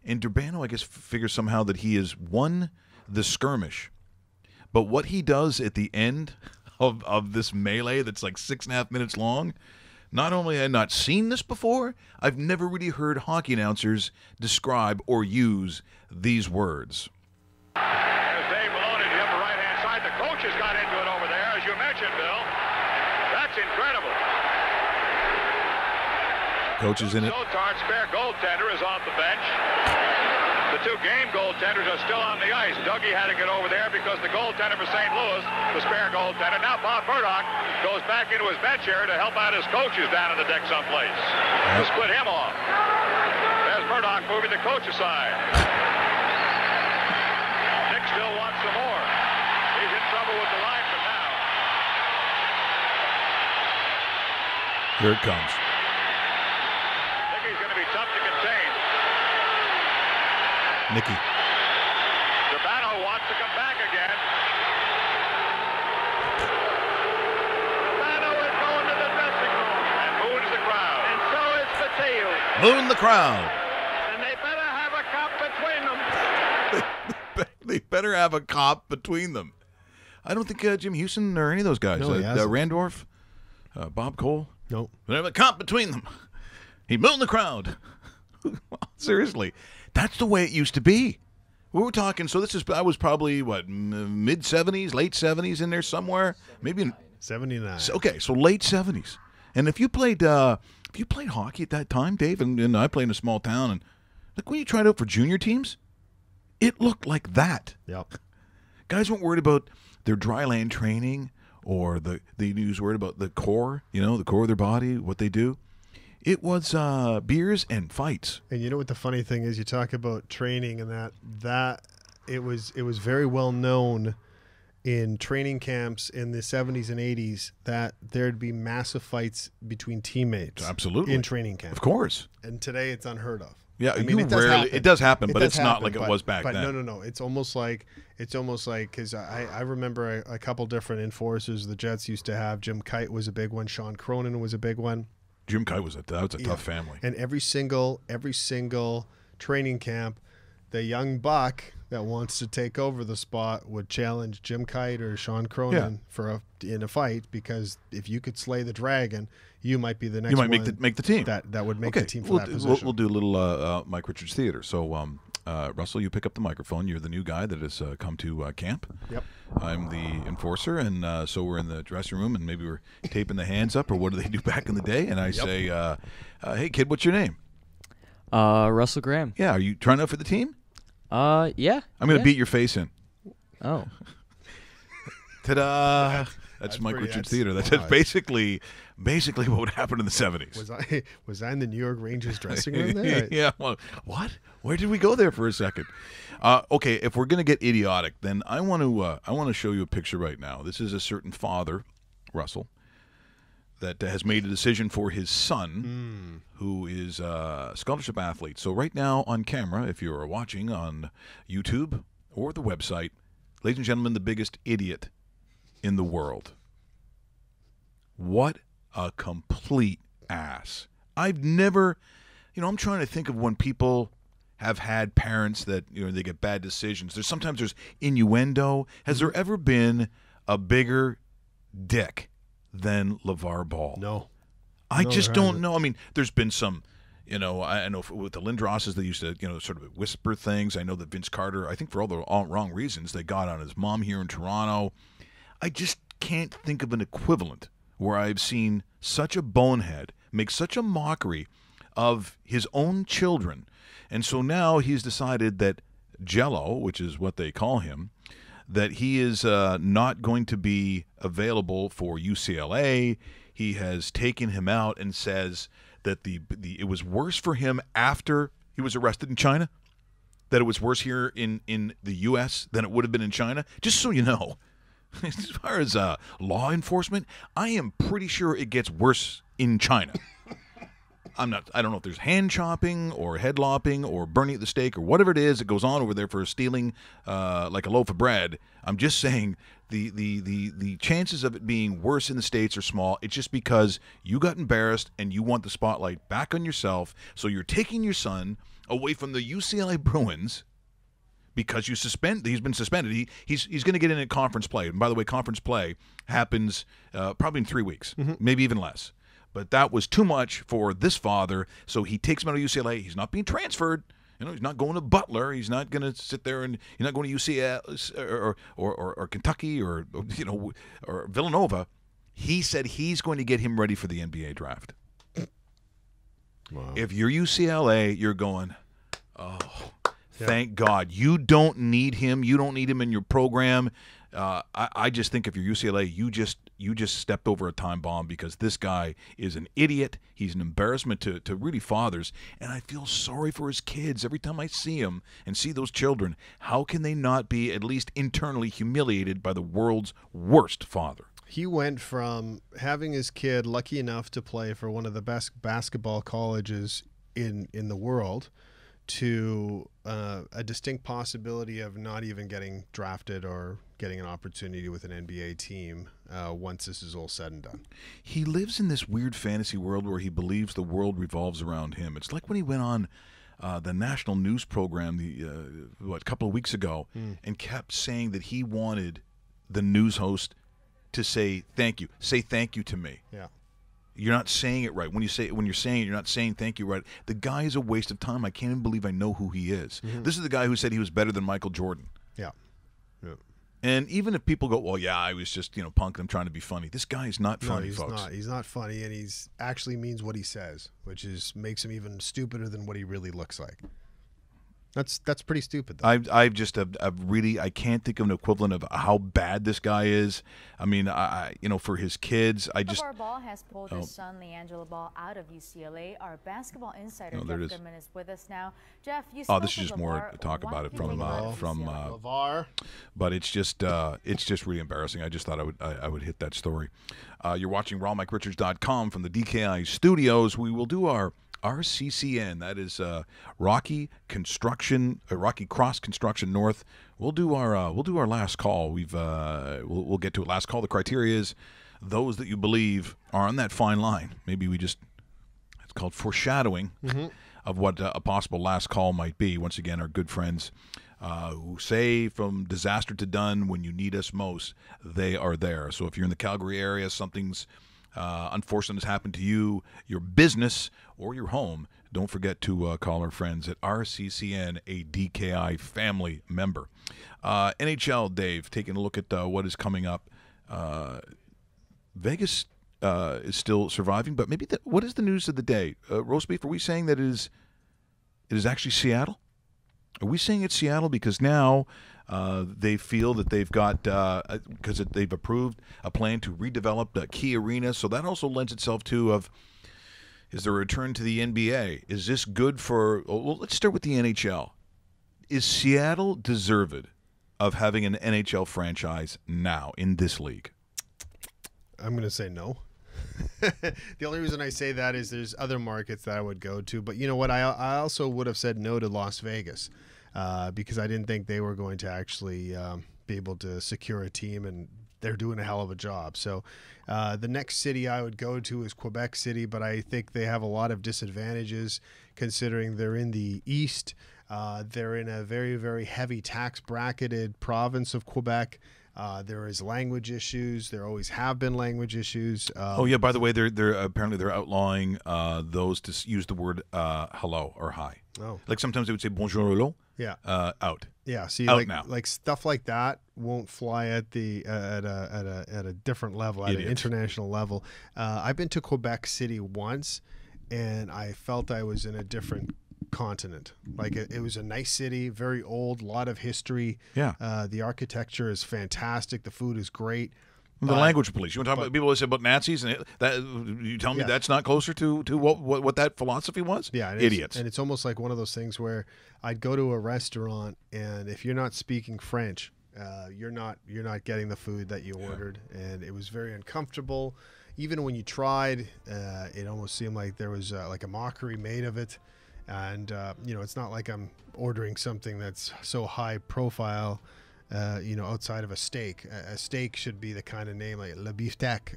and Durbano, I guess, figures somehow that he has won the skirmish. But what he does at the end of this melee that's like 6.5 minutes long. Not only have I not seen this before, I've never really heard hockey announcers describe or use these words. There's Dave Maloney to the upper right-hand side. The coach has got into it over there, as you mentioned, Bill. That's incredible. Coach is in it. Sotar's spare goaltender is off the bench. The two game goaltenders are still on the ice. Dougie had to get over there because the goaltender for St. Louis, the spare goaltender. Now Bob Murdoch goes back into his bench area to help out his coaches down on the deck someplace. To split him off. There's Murdoch moving the coach aside. Nick still wants some more. He's in trouble with the lineman now. Here it comes. Nicky's going to be tough to contain. Nicky. Durbano wants to come back again. Durbano is going to the dressing room. And moons the crowd. And so is Fotiu. Moon the crowd. And they better have a cop between them. They better have a cop between them. I don't think Jim Houston or any of those guys. No, he hasn't. Randorf, Bob Cole. Nope. They have a cop between them. He mooned the crowd. Seriously. That's the way it used to be. We were talking, so I was probably, mid-70s, late 70s in there somewhere? Maybe 79. Okay, so late 70s. And if you played hockey at that time, Dave, and I played in a small town, and like when you tried out for junior teams, it looked like that. Yep. Guys weren't worried about their dry land training or they was worried about the core, the core of their body, what they do. It was beers and fights. And you know what the funny thing is? You talk about training and that it was very well known in training camps in the 70s and 80s that there'd be massive fights between teammates. Absolutely. In training camp. Of course. And today it's unheard of. Yeah, I mean, it does happen, but it's not like it was back then. But no. It's almost like because I remember a couple different enforcers the Jets used to have. Jim Kite was a big one. Sean Cronin was a big one. Jim Kite was a tough family. And every single training camp, the young buck that wants to take over the spot would challenge Jim Kite or Sean Cronin in a fight, because if you could slay the dragon, you might be the next. You might make the team. That would make the team for that position. We'll do a little Mike Richards theater. So Russell, you pick up the microphone. You're the new guy that has come to camp. Yep. I'm the enforcer, and so we're in the dressing room, and maybe we're taping the hands up, or what do they do back in the day? And I say, hey, kid, what's your name? Russell Graham. Yeah, are you trying out for the team? Yeah. I'm going to beat your face in. Oh. Ta-da! That's Mike Richards Theater. That's basically what would happen in the 70s. Was I in the New York Rangers dressing room there? Yeah. Well, what? Where did we go there for a second? Okay, if we're gonna get idiotic, then I want to show you a picture right now. This is a certain father, Russell, that has made a decision for his son, who is a scholarship athlete. So right now on camera, if you are watching on YouTube or the website, ladies and gentlemen, the biggest idiot in the world. What a complete ass. I've never, I'm trying to think of when people have had parents that, they get bad decisions. Sometimes there's innuendo. Has there ever been a bigger dick than LeVar Ball? No. I just don't know. I mean, there's been some, I know with the Lindrosses, they used to, sort of whisper things. I know that Vince Carter, I think for all wrong reasons, they got on his mom here in Toronto. I just can't think of an equivalent where I've seen such a bonehead make such a mockery of his own children. And so now he's decided that Jello, which is what they call him, that he is not going to be available for UCLA. He has taken him out and says that it was worse for him after he was arrested in China, that it was worse here in the U.S. than it would have been in China. Just so you know, as far as law enforcement, I am pretty sure it gets worse in China. I don't know if there's hand chopping or head lopping or burning at the stake or whatever it is that goes on over there for stealing like a loaf of bread. I'm just saying the chances of it being worse in the States are small. It's just because you got embarrassed and you want the spotlight back on yourself. So you're taking your son away from the UCLA Bruins because he's been suspended. He's going to get in at conference play. And by the way, conference play happens probably in 3 weeks, maybe even less. But that was too much for this father, so he takes him out of UCLA. He's not being transferred. He's not going to Butler. He's not going to sit there and he's not going to UCLA or Kentucky or Villanova. He said he's going to get him ready for the NBA draft. Wow. If you're UCLA, you're going, thank God. You don't need him. You don't need him in your program. I just think if you're UCLA, you just stepped over a time bomb because this guy is an idiot. He's an embarrassment to really fathers, and I feel sorry for his kids every time I see him and see those children. How can they not be at least internally humiliated by the world's worst father? He went from having his kid lucky enough to play for one of the best basketball colleges in the world to a distinct possibility of not even getting drafted or getting an opportunity with an NBA team once this is all said and done. He lives in this weird fantasy world where he believes the world revolves around him. It's like when he went on the national news program a couple of weeks ago and kept saying that he wanted the news host to say thank you. Say thank you to me. Yeah. You're not saying it right. When you're saying it, you're not saying thank you right. The guy is a waste of time. I can't even believe I know who he is. This is the guy who said he was better than Michael Jordan. Yeah. And even if people go, well, yeah, I was just, punk and I'm trying to be funny. This guy is not funny, folks. He's not funny, and he's actually means what he says, which makes him even stupider than what he really looks like. That's pretty stupid, though. I've really I can't think of an equivalent of how bad this guy is. I mean, for his kids, LeVar Ball has pulled his son LeAngelo Ball out of UCLA. Our basketball insider Jeff Goodman is with us now. Jeff, you spoke this is just LeVar. more talk about it from LeVar. But it's just really embarrassing. I just thought I would hit that story. You're watching RawMikeRichards.com from the DKI studios. We will do our RCCN, that is Rocky Cross Construction North. We'll do our last call. We'll get to it. Last call. The criteria is those that you believe are on that fine line. Maybe it's called foreshadowing of what a possible last call might be. Once again, our good friends who say from disaster to done, when you need us most, they are there. So if you're in the Calgary area, something's unfortunate has happened to you, your business, or your home, don't forget to call our friends at RCCN, a DKI family member. NHL, Dave, taking a look at what is coming up. Vegas is still surviving, but maybe what is the news of the day? Roast beef, are we saying that it is actually Seattle? Are we saying it's Seattle because now they feel that they've got because they've approved a plan to redevelop the Key Arena, so that also lends itself to is there a return to the NBA? Is this good for? Well, let's start with the NHL. Is Seattle deserved of having an NHL franchise now in this league? I'm going to say no. The only reason I say that is there's other markets that I would go to. But you know what? I also would have said no to Las Vegas because I didn't think they were going to actually be able to secure a team, and they're doing a hell of a job. So the next city I would go to is Quebec City, but I think they have a lot of disadvantages considering they're in the east. They're in a very, very heavy tax bracketed province of Quebec. There is language issues. There always have been language issues. Oh yeah, by the way, they're apparently they're outlawing those to use the word hello or hi. Oh, like sometimes they would say bonjour hello. Yeah. Out. Yeah. See, out like now. Like stuff like that won't fly at the at a different level, at an international level. I've been to Quebec City once, and I felt I was in a different continent. Like it was a nice city, very old, a lot of history. Yeah. The architecture is fantastic. The food is great. The language police. You want to talk about people that say about Nazis and that? You tell me that's not closer to what that philosophy was? Yeah, and idiots. And it's almost like one of those things where I'd go to a restaurant, and if you're not speaking French, you're not getting the food that you ordered, and it was very uncomfortable. Even when you tried, it almost seemed like there was like a mockery made of it. And it's not like I'm ordering something that's so high profile. Outside of a steak. A steak should be the kind of name like Le Beefsteak.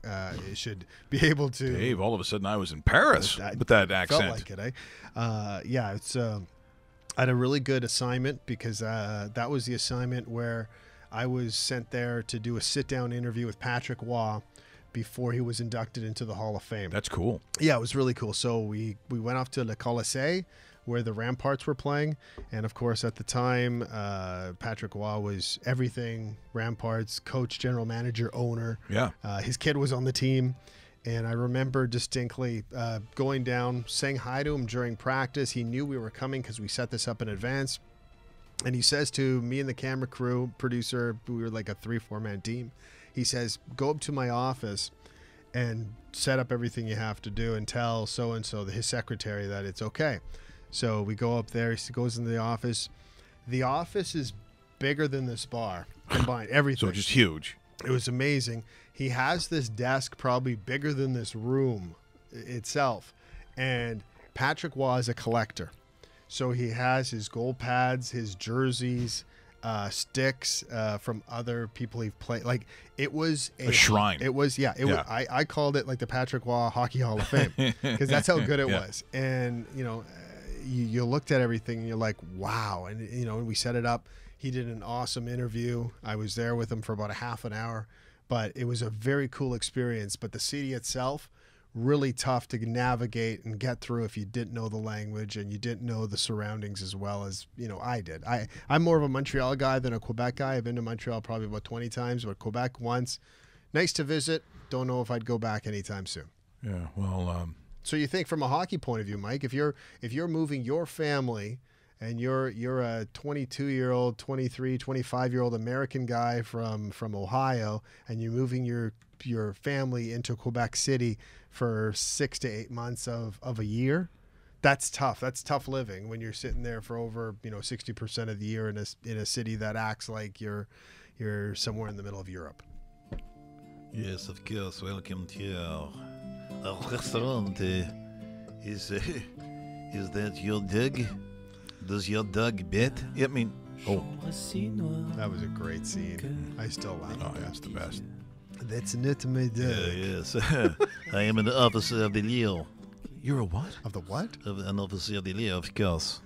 It should be able to. Dave, all of a sudden I was in Paris with that accent. Felt like it, eh? It's. I had a really good assignment because that was the assignment where I was sent there to do a sit-down interview with Patrick Waugh before he was inducted into the Hall of Fame. That's cool. Yeah, it was really cool. So we went off to Le Colisée, where the Ramparts were playing. And of course, at the time, Patrick Waugh was everything Ramparts, coach, general manager, owner. Yeah. His kid was on the team. And I remember distinctly going down, saying hi to him during practice. He knew we were coming because we set this up in advance. And he says to me and the camera crew, producer, we were like a 3-4 man team. He says, go up to my office and set up everything you have to do and tell so-and-so, his secretary, that it's okay. So we go up there. He goes into the office. The office is bigger than this bar combined. Everything. So just huge. It was amazing. He has this desk probably bigger than this room itself. And Patrick Waugh is a collector. So he has his gold pads, his jerseys, sticks from other people he've played. Like it was a shrine. It was, yeah. Was, I called it like the Patrick Waugh Hockey Hall of Fame because that's how good it was. And, you looked at everything and you're like, wow. And, we set it up. He did an awesome interview. I was there with him for about a half an hour, but it was a very cool experience. But the city itself, really tough to navigate and get through if you didn't know the language and you didn't know the surroundings as well as, I did. I'm more of a Montreal guy than a Quebec guy. I've been to Montreal probably about 20 times, but Quebec once. Nice to visit. Don't know if I'd go back anytime soon. Yeah, well... So you think from a hockey point of view, Mike, if you're moving your family and you're a 22-year-old, 23, 25-year-old American guy from Ohio, and you're moving your family into Quebec City for 6 to 8 months of a year, that's tough. That's tough living when you're sitting there for over 60% of the year in a city that acts like you're somewhere in the middle of Europe. Yes, of course. Welcome to our restaurant. Is that your dog? Does your dog bet? I mean, that was a great scene. I still laugh. Oh, that's the best. That's not my dog. Yes. I am an officer of the Leo. You're a what? Of the what? An officer of the Leo, of course.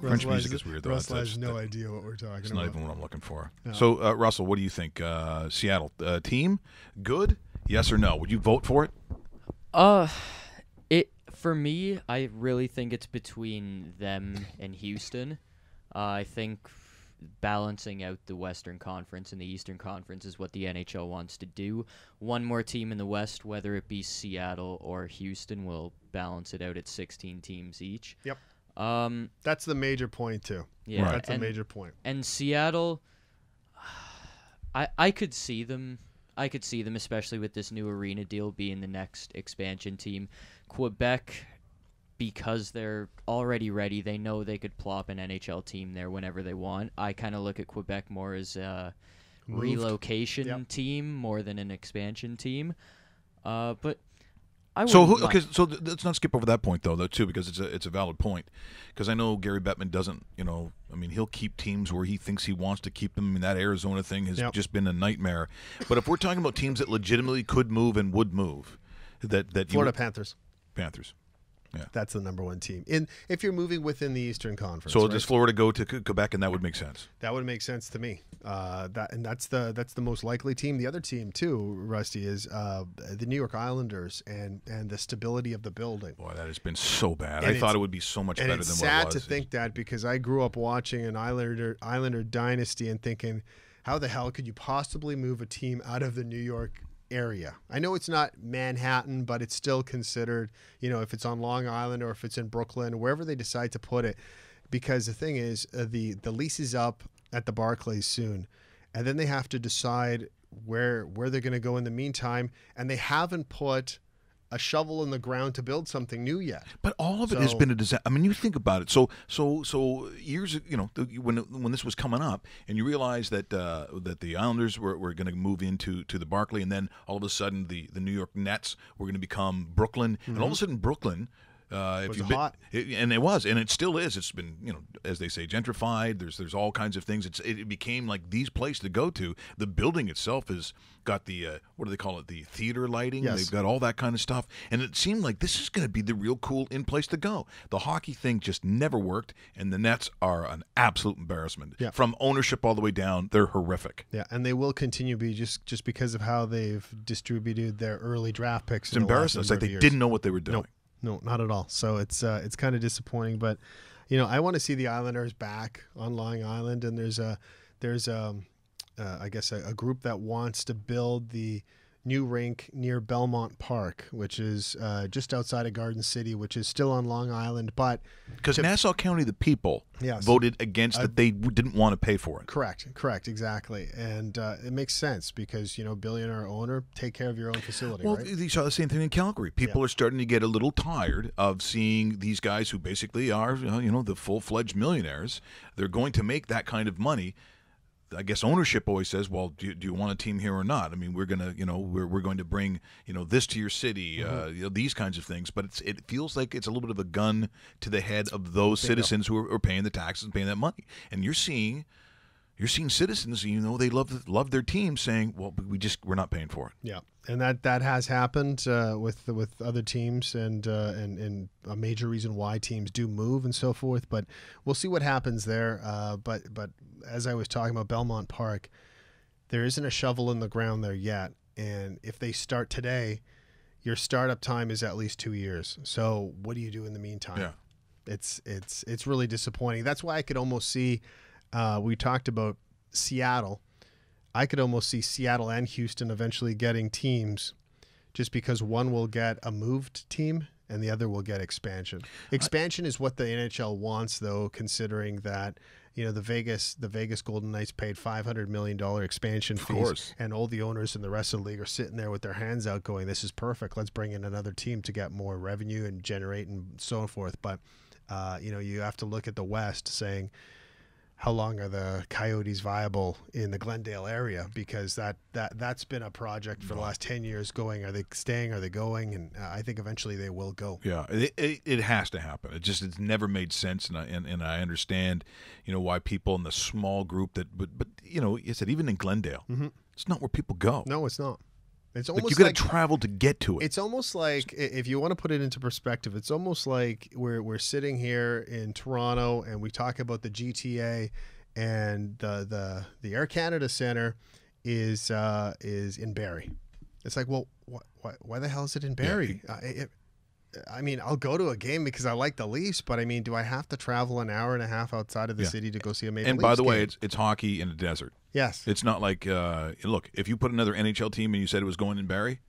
French music is weird, though. Russell has no idea what we're talking about. It's not even what I'm looking for. No. So, Russell, what do you think? Seattle team, good? Yes or no? Would you vote for it? For me, I really think it's between them and Houston. I think balancing out the Western Conference and the Eastern Conference is what the NHL wants to do. One more team in the West, whether it be Seattle or Houston, will balance it out at 16 teams each. Yep. That's the major point too. Yeah, Right. That's a major point. And Seattle, I could see them. I could see them, especially with this new arena deal, being the next expansion team. Quebec, because they're already ready, they know they could plop an NHL team there whenever they want. I kind of look at Quebec more as a relocation team more than an expansion team. But I So wouldn't mind. so let's not skip over that point though too, because it's a valid point. Because I know Gary Bettman doesn't, I mean, he'll keep teams where he thinks he wants to keep them. I mean, that Arizona thing has just been a nightmare. But if we're talking about teams that legitimately could move and would move, that Florida Panthers. Yeah. That's the number one team. If you're moving within the Eastern Conference. So right? does Florida go to Quebec, and that would make sense? That would make sense to me. That's the most likely team. The other team too, Rusty, is the New York Islanders and the stability of the building. Boy, that has been so bad. And I thought it would be so much better than what it was. It's sad to think that, because I grew up watching an Islander dynasty and thinking, how the hell could you possibly move a team out of the New York area? I know it's not Manhattan, but it's still considered, if it's on Long Island or if it's in Brooklyn, wherever they decide to put it. Because the thing is, the lease is up at the Barclays soon, and then they have to decide where they're going to go in the meantime, and they haven't put a shovel in the ground to build something new yet. But all of it has been a disaster. I mean, you think about it. So years, when this was coming up, and you realize that the Islanders were going to move into the Barclay, and then all of a sudden the New York Nets were going to become Brooklyn, and all of a sudden Brooklyn. Was hot. And it was, and it still is. It's been, as they say, gentrified. There's all kinds of things. It became like these places to go to. The building itself has got the what do they call it? The theater lighting. Yes. They've got all that kind of stuff, and it seemed like this is going to be the real cool in place to go. The hockey thing just never worked, and the Nets are an absolute embarrassment. Yeah. From ownership all the way down, they're horrific. Yeah, and they will continue to be just because of how they've distributed their early draft picks. It's embarrassing. It's like they didn't know what they were doing. No, not at all. So it's kind of disappointing, but I want to see the Islanders back on Long Island, and there's I guess a group that wants to build the new rink near Belmont Park, which is just outside of Garden City, which is still on Long Island, but because Nassau County, the people voted against it. They didn't want to pay for it. Correct, exactly, and it makes sense because billionaire owner, take care of your own facility. Well, right? you saw the same thing in Calgary. People are starting to get a little tired of seeing these guys who basically are, the full-fledged millionaires. They're going to make that kind of money. I guess ownership always says, well, do you want a team here or not? I mean, we're going to, we're going to bring, this to your city, these kinds of things. But it feels like it's a little bit of a gun to the head of those citizens who are paying the taxes and paying that money. And you're seeing citizens, they love their team saying, well, we're not paying for it. Yeah, and that has happened with other teams, and a major reason why teams do move and so forth. But we'll see what happens there. But as I was talking about Belmont Park, there isn't a shovel in the ground there yet. And if they start today, your startup time is at least 2 years. So what do you do in the meantime? Yeah, it's really disappointing. That's why I could almost see. We talked about Seattle. I could almost see Seattle and Houston eventually getting teams, just because one will get a moved team and the other will get expansion. Expansion is what the NHL wants, though, considering that the Vegas Golden Knights paid $500 million expansion fees, course. And all the owners in the rest of the league are sitting there with their hands out, going, "This is perfect. Let's bring in another team to get more revenue and generate and so forth." But you have to look at the West, saying, how long are the Coyotes viable in the Glendale area? Because that's been a project for the last 10 years going. Are they staying? Are they going? And I think eventually they will go. Yeah, it has to happen. It's never made sense, and I understand, why people in the small group but you said even in Glendale, it's not where people go. No, it's not. It's Like almost you got to travel to get to it. It's almost like, if you want to put it into perspective, it's almost like we're sitting here in Toronto and we talk about the GTA, and the Air Canada Centre is in Barrie. It's like, well, why the hell is it in Barrie? I mean, I'll go to a game because I like the Leafs, but I mean, do I have to travel an hour and a half outside of the city to go see a Maple Leafs And by the way, game? it's hockey in a desert. Yes. It's not like, look, if you put another NHL team and you said it was going in Barrie,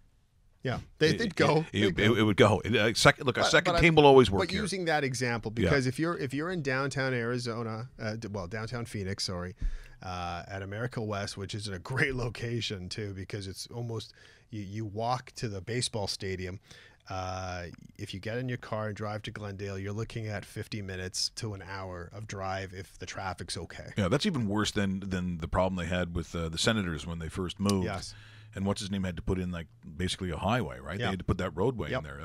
yeah, they'd go. It would go. A second team will always work But here. using that example, because if you're in downtown Arizona, downtown Phoenix, sorry, at America West, which is a great location too, because it's almost you walk to the baseball stadium. If you get in your car and drive to Glendale, you're looking at 50 minutes to an hour of drive if the traffic's okay. Yeah, that's even worse than the problem they had with the Senators when they first moved. Yes. And what's his name had to put in like basically a highway, right? They had to put that roadway in there.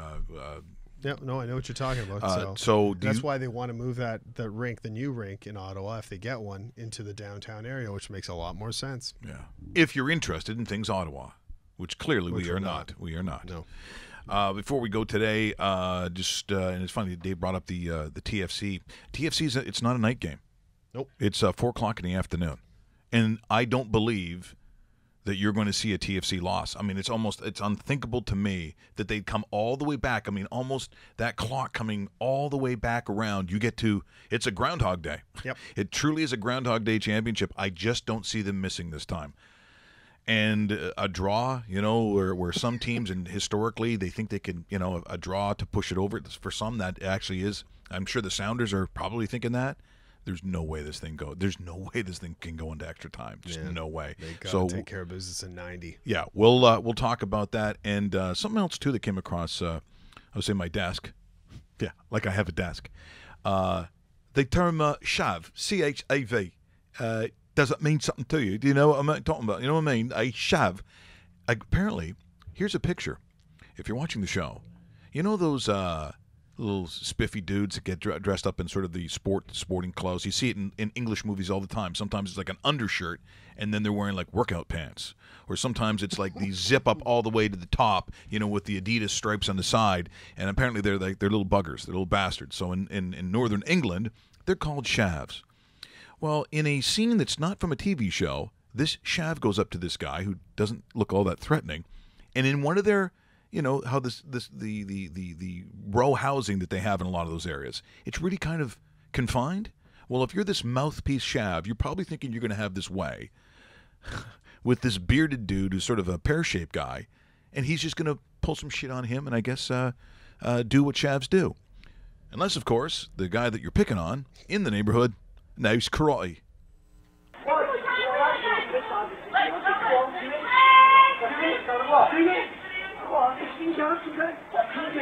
Yeah, no, I know what you're talking about. So that's why they want to move the new rink in Ottawa, if they get one, into the downtown area, which makes a lot more sense. Yeah, if you're interested in things Ottawa, which clearly we are not. We are not. No. Before we go today, and it's funny, Dave brought up the TFC. TFC it's not a night game. Nope. It's 4:00 in the afternoon, and I don't believe that you're going to see a TFC loss. I mean, it's unthinkable to me that they'd come all the way back. I mean, almost that clock coming all the way back around. It's a Groundhog Day. Yep. It truly is a Groundhog Day championship. I just don't see them missing this time. And a draw, where some teams, and historically they think they can, a draw to push it over. For some, that actually is. I'm sure the Sounders are probably thinking that. There's no way this thing can go into extra time. Just no way. They gotta take care of business in 90. Yeah, we'll talk about that and something else too that came across. I would say my desk. Yeah, like I have a desk. The term chav, CHAV. Does it mean something to you? Do you know what I'm talking about? You know what I mean? A chav. Apparently, here's a picture. If you're watching the show, you know those little spiffy dudes that get dressed up in sort of the sporting clothes. You see it in English movies all the time. Sometimes it's like an undershirt, and then they're wearing like workout pants. Or sometimes it's like the zip up all the way to the top, with the Adidas stripes on the side. And apparently they're little buggers, they're little bastards. So in northern England, they're called chavs. Well, in a scene that's not from a TV show, this chav goes up to this guy who doesn't look all that threatening, and in one of their how the row housing that they have in a lot of those areas, it's really kind of confined. Well, if you're this mouthpiece chav, you're probably thinking you're going to have this way with this bearded dude who's sort of a pear-shaped guy, and he's just going to pull some shit on him and I guess do what chavs do. Unless, of course, the guy that you're picking on in the neighborhood knows karate.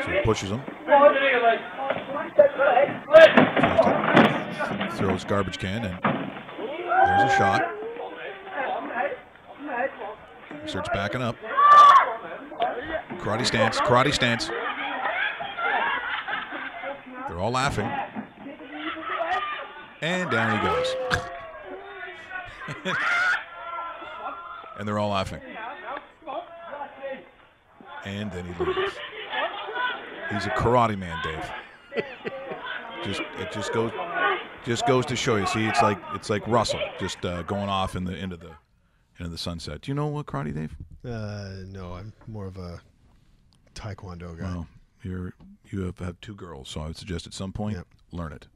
So he pushes him. Throws garbage can, and there's a shot. He starts backing up. Karate stance. They're all laughing. And down he goes. And they're all laughing. And then he leaves. He's a karate man, Dave. It just goes to show you. See, it's like Russell just going off into the sunset. Do you know what karate, Dave? No, I'm more of a taekwondo guy. Well, you have two girls, so I would suggest at some point learn it.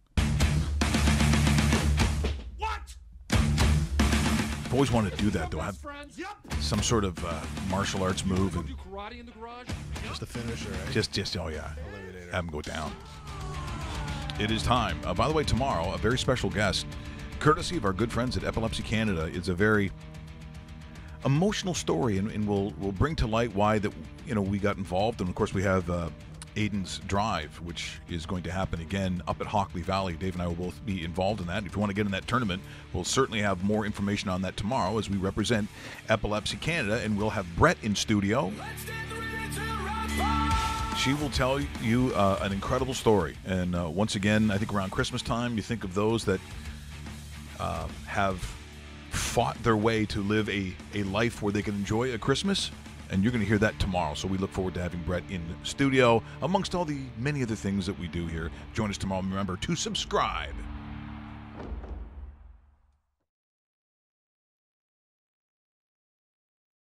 I've always wanted to do that, though. Have some sort of martial arts move and just the finisher, right? Just oh yeah, have him go down. It is time. By the way, tomorrow a very special guest, courtesy of our good friends at Epilepsy Canada. It's a very emotional story, and we'll bring to light why that we got involved, and of course we have Aiden's Drive, which is going to happen again up at Hockley Valley. Dave and I will both be involved in that. If you want to get in that tournament, we'll certainly have more information on that tomorrow as we represent Epilepsy Canada, and we'll have Brett in studio. She will tell you an incredible story. And once again, I think around Christmas time, you think of those that have fought their way to live a life where they can enjoy a Christmas. And you're going to hear that tomorrow. So we look forward to having Brett in studio, amongst all the many other things that we do here. Join us tomorrow. Remember to subscribe.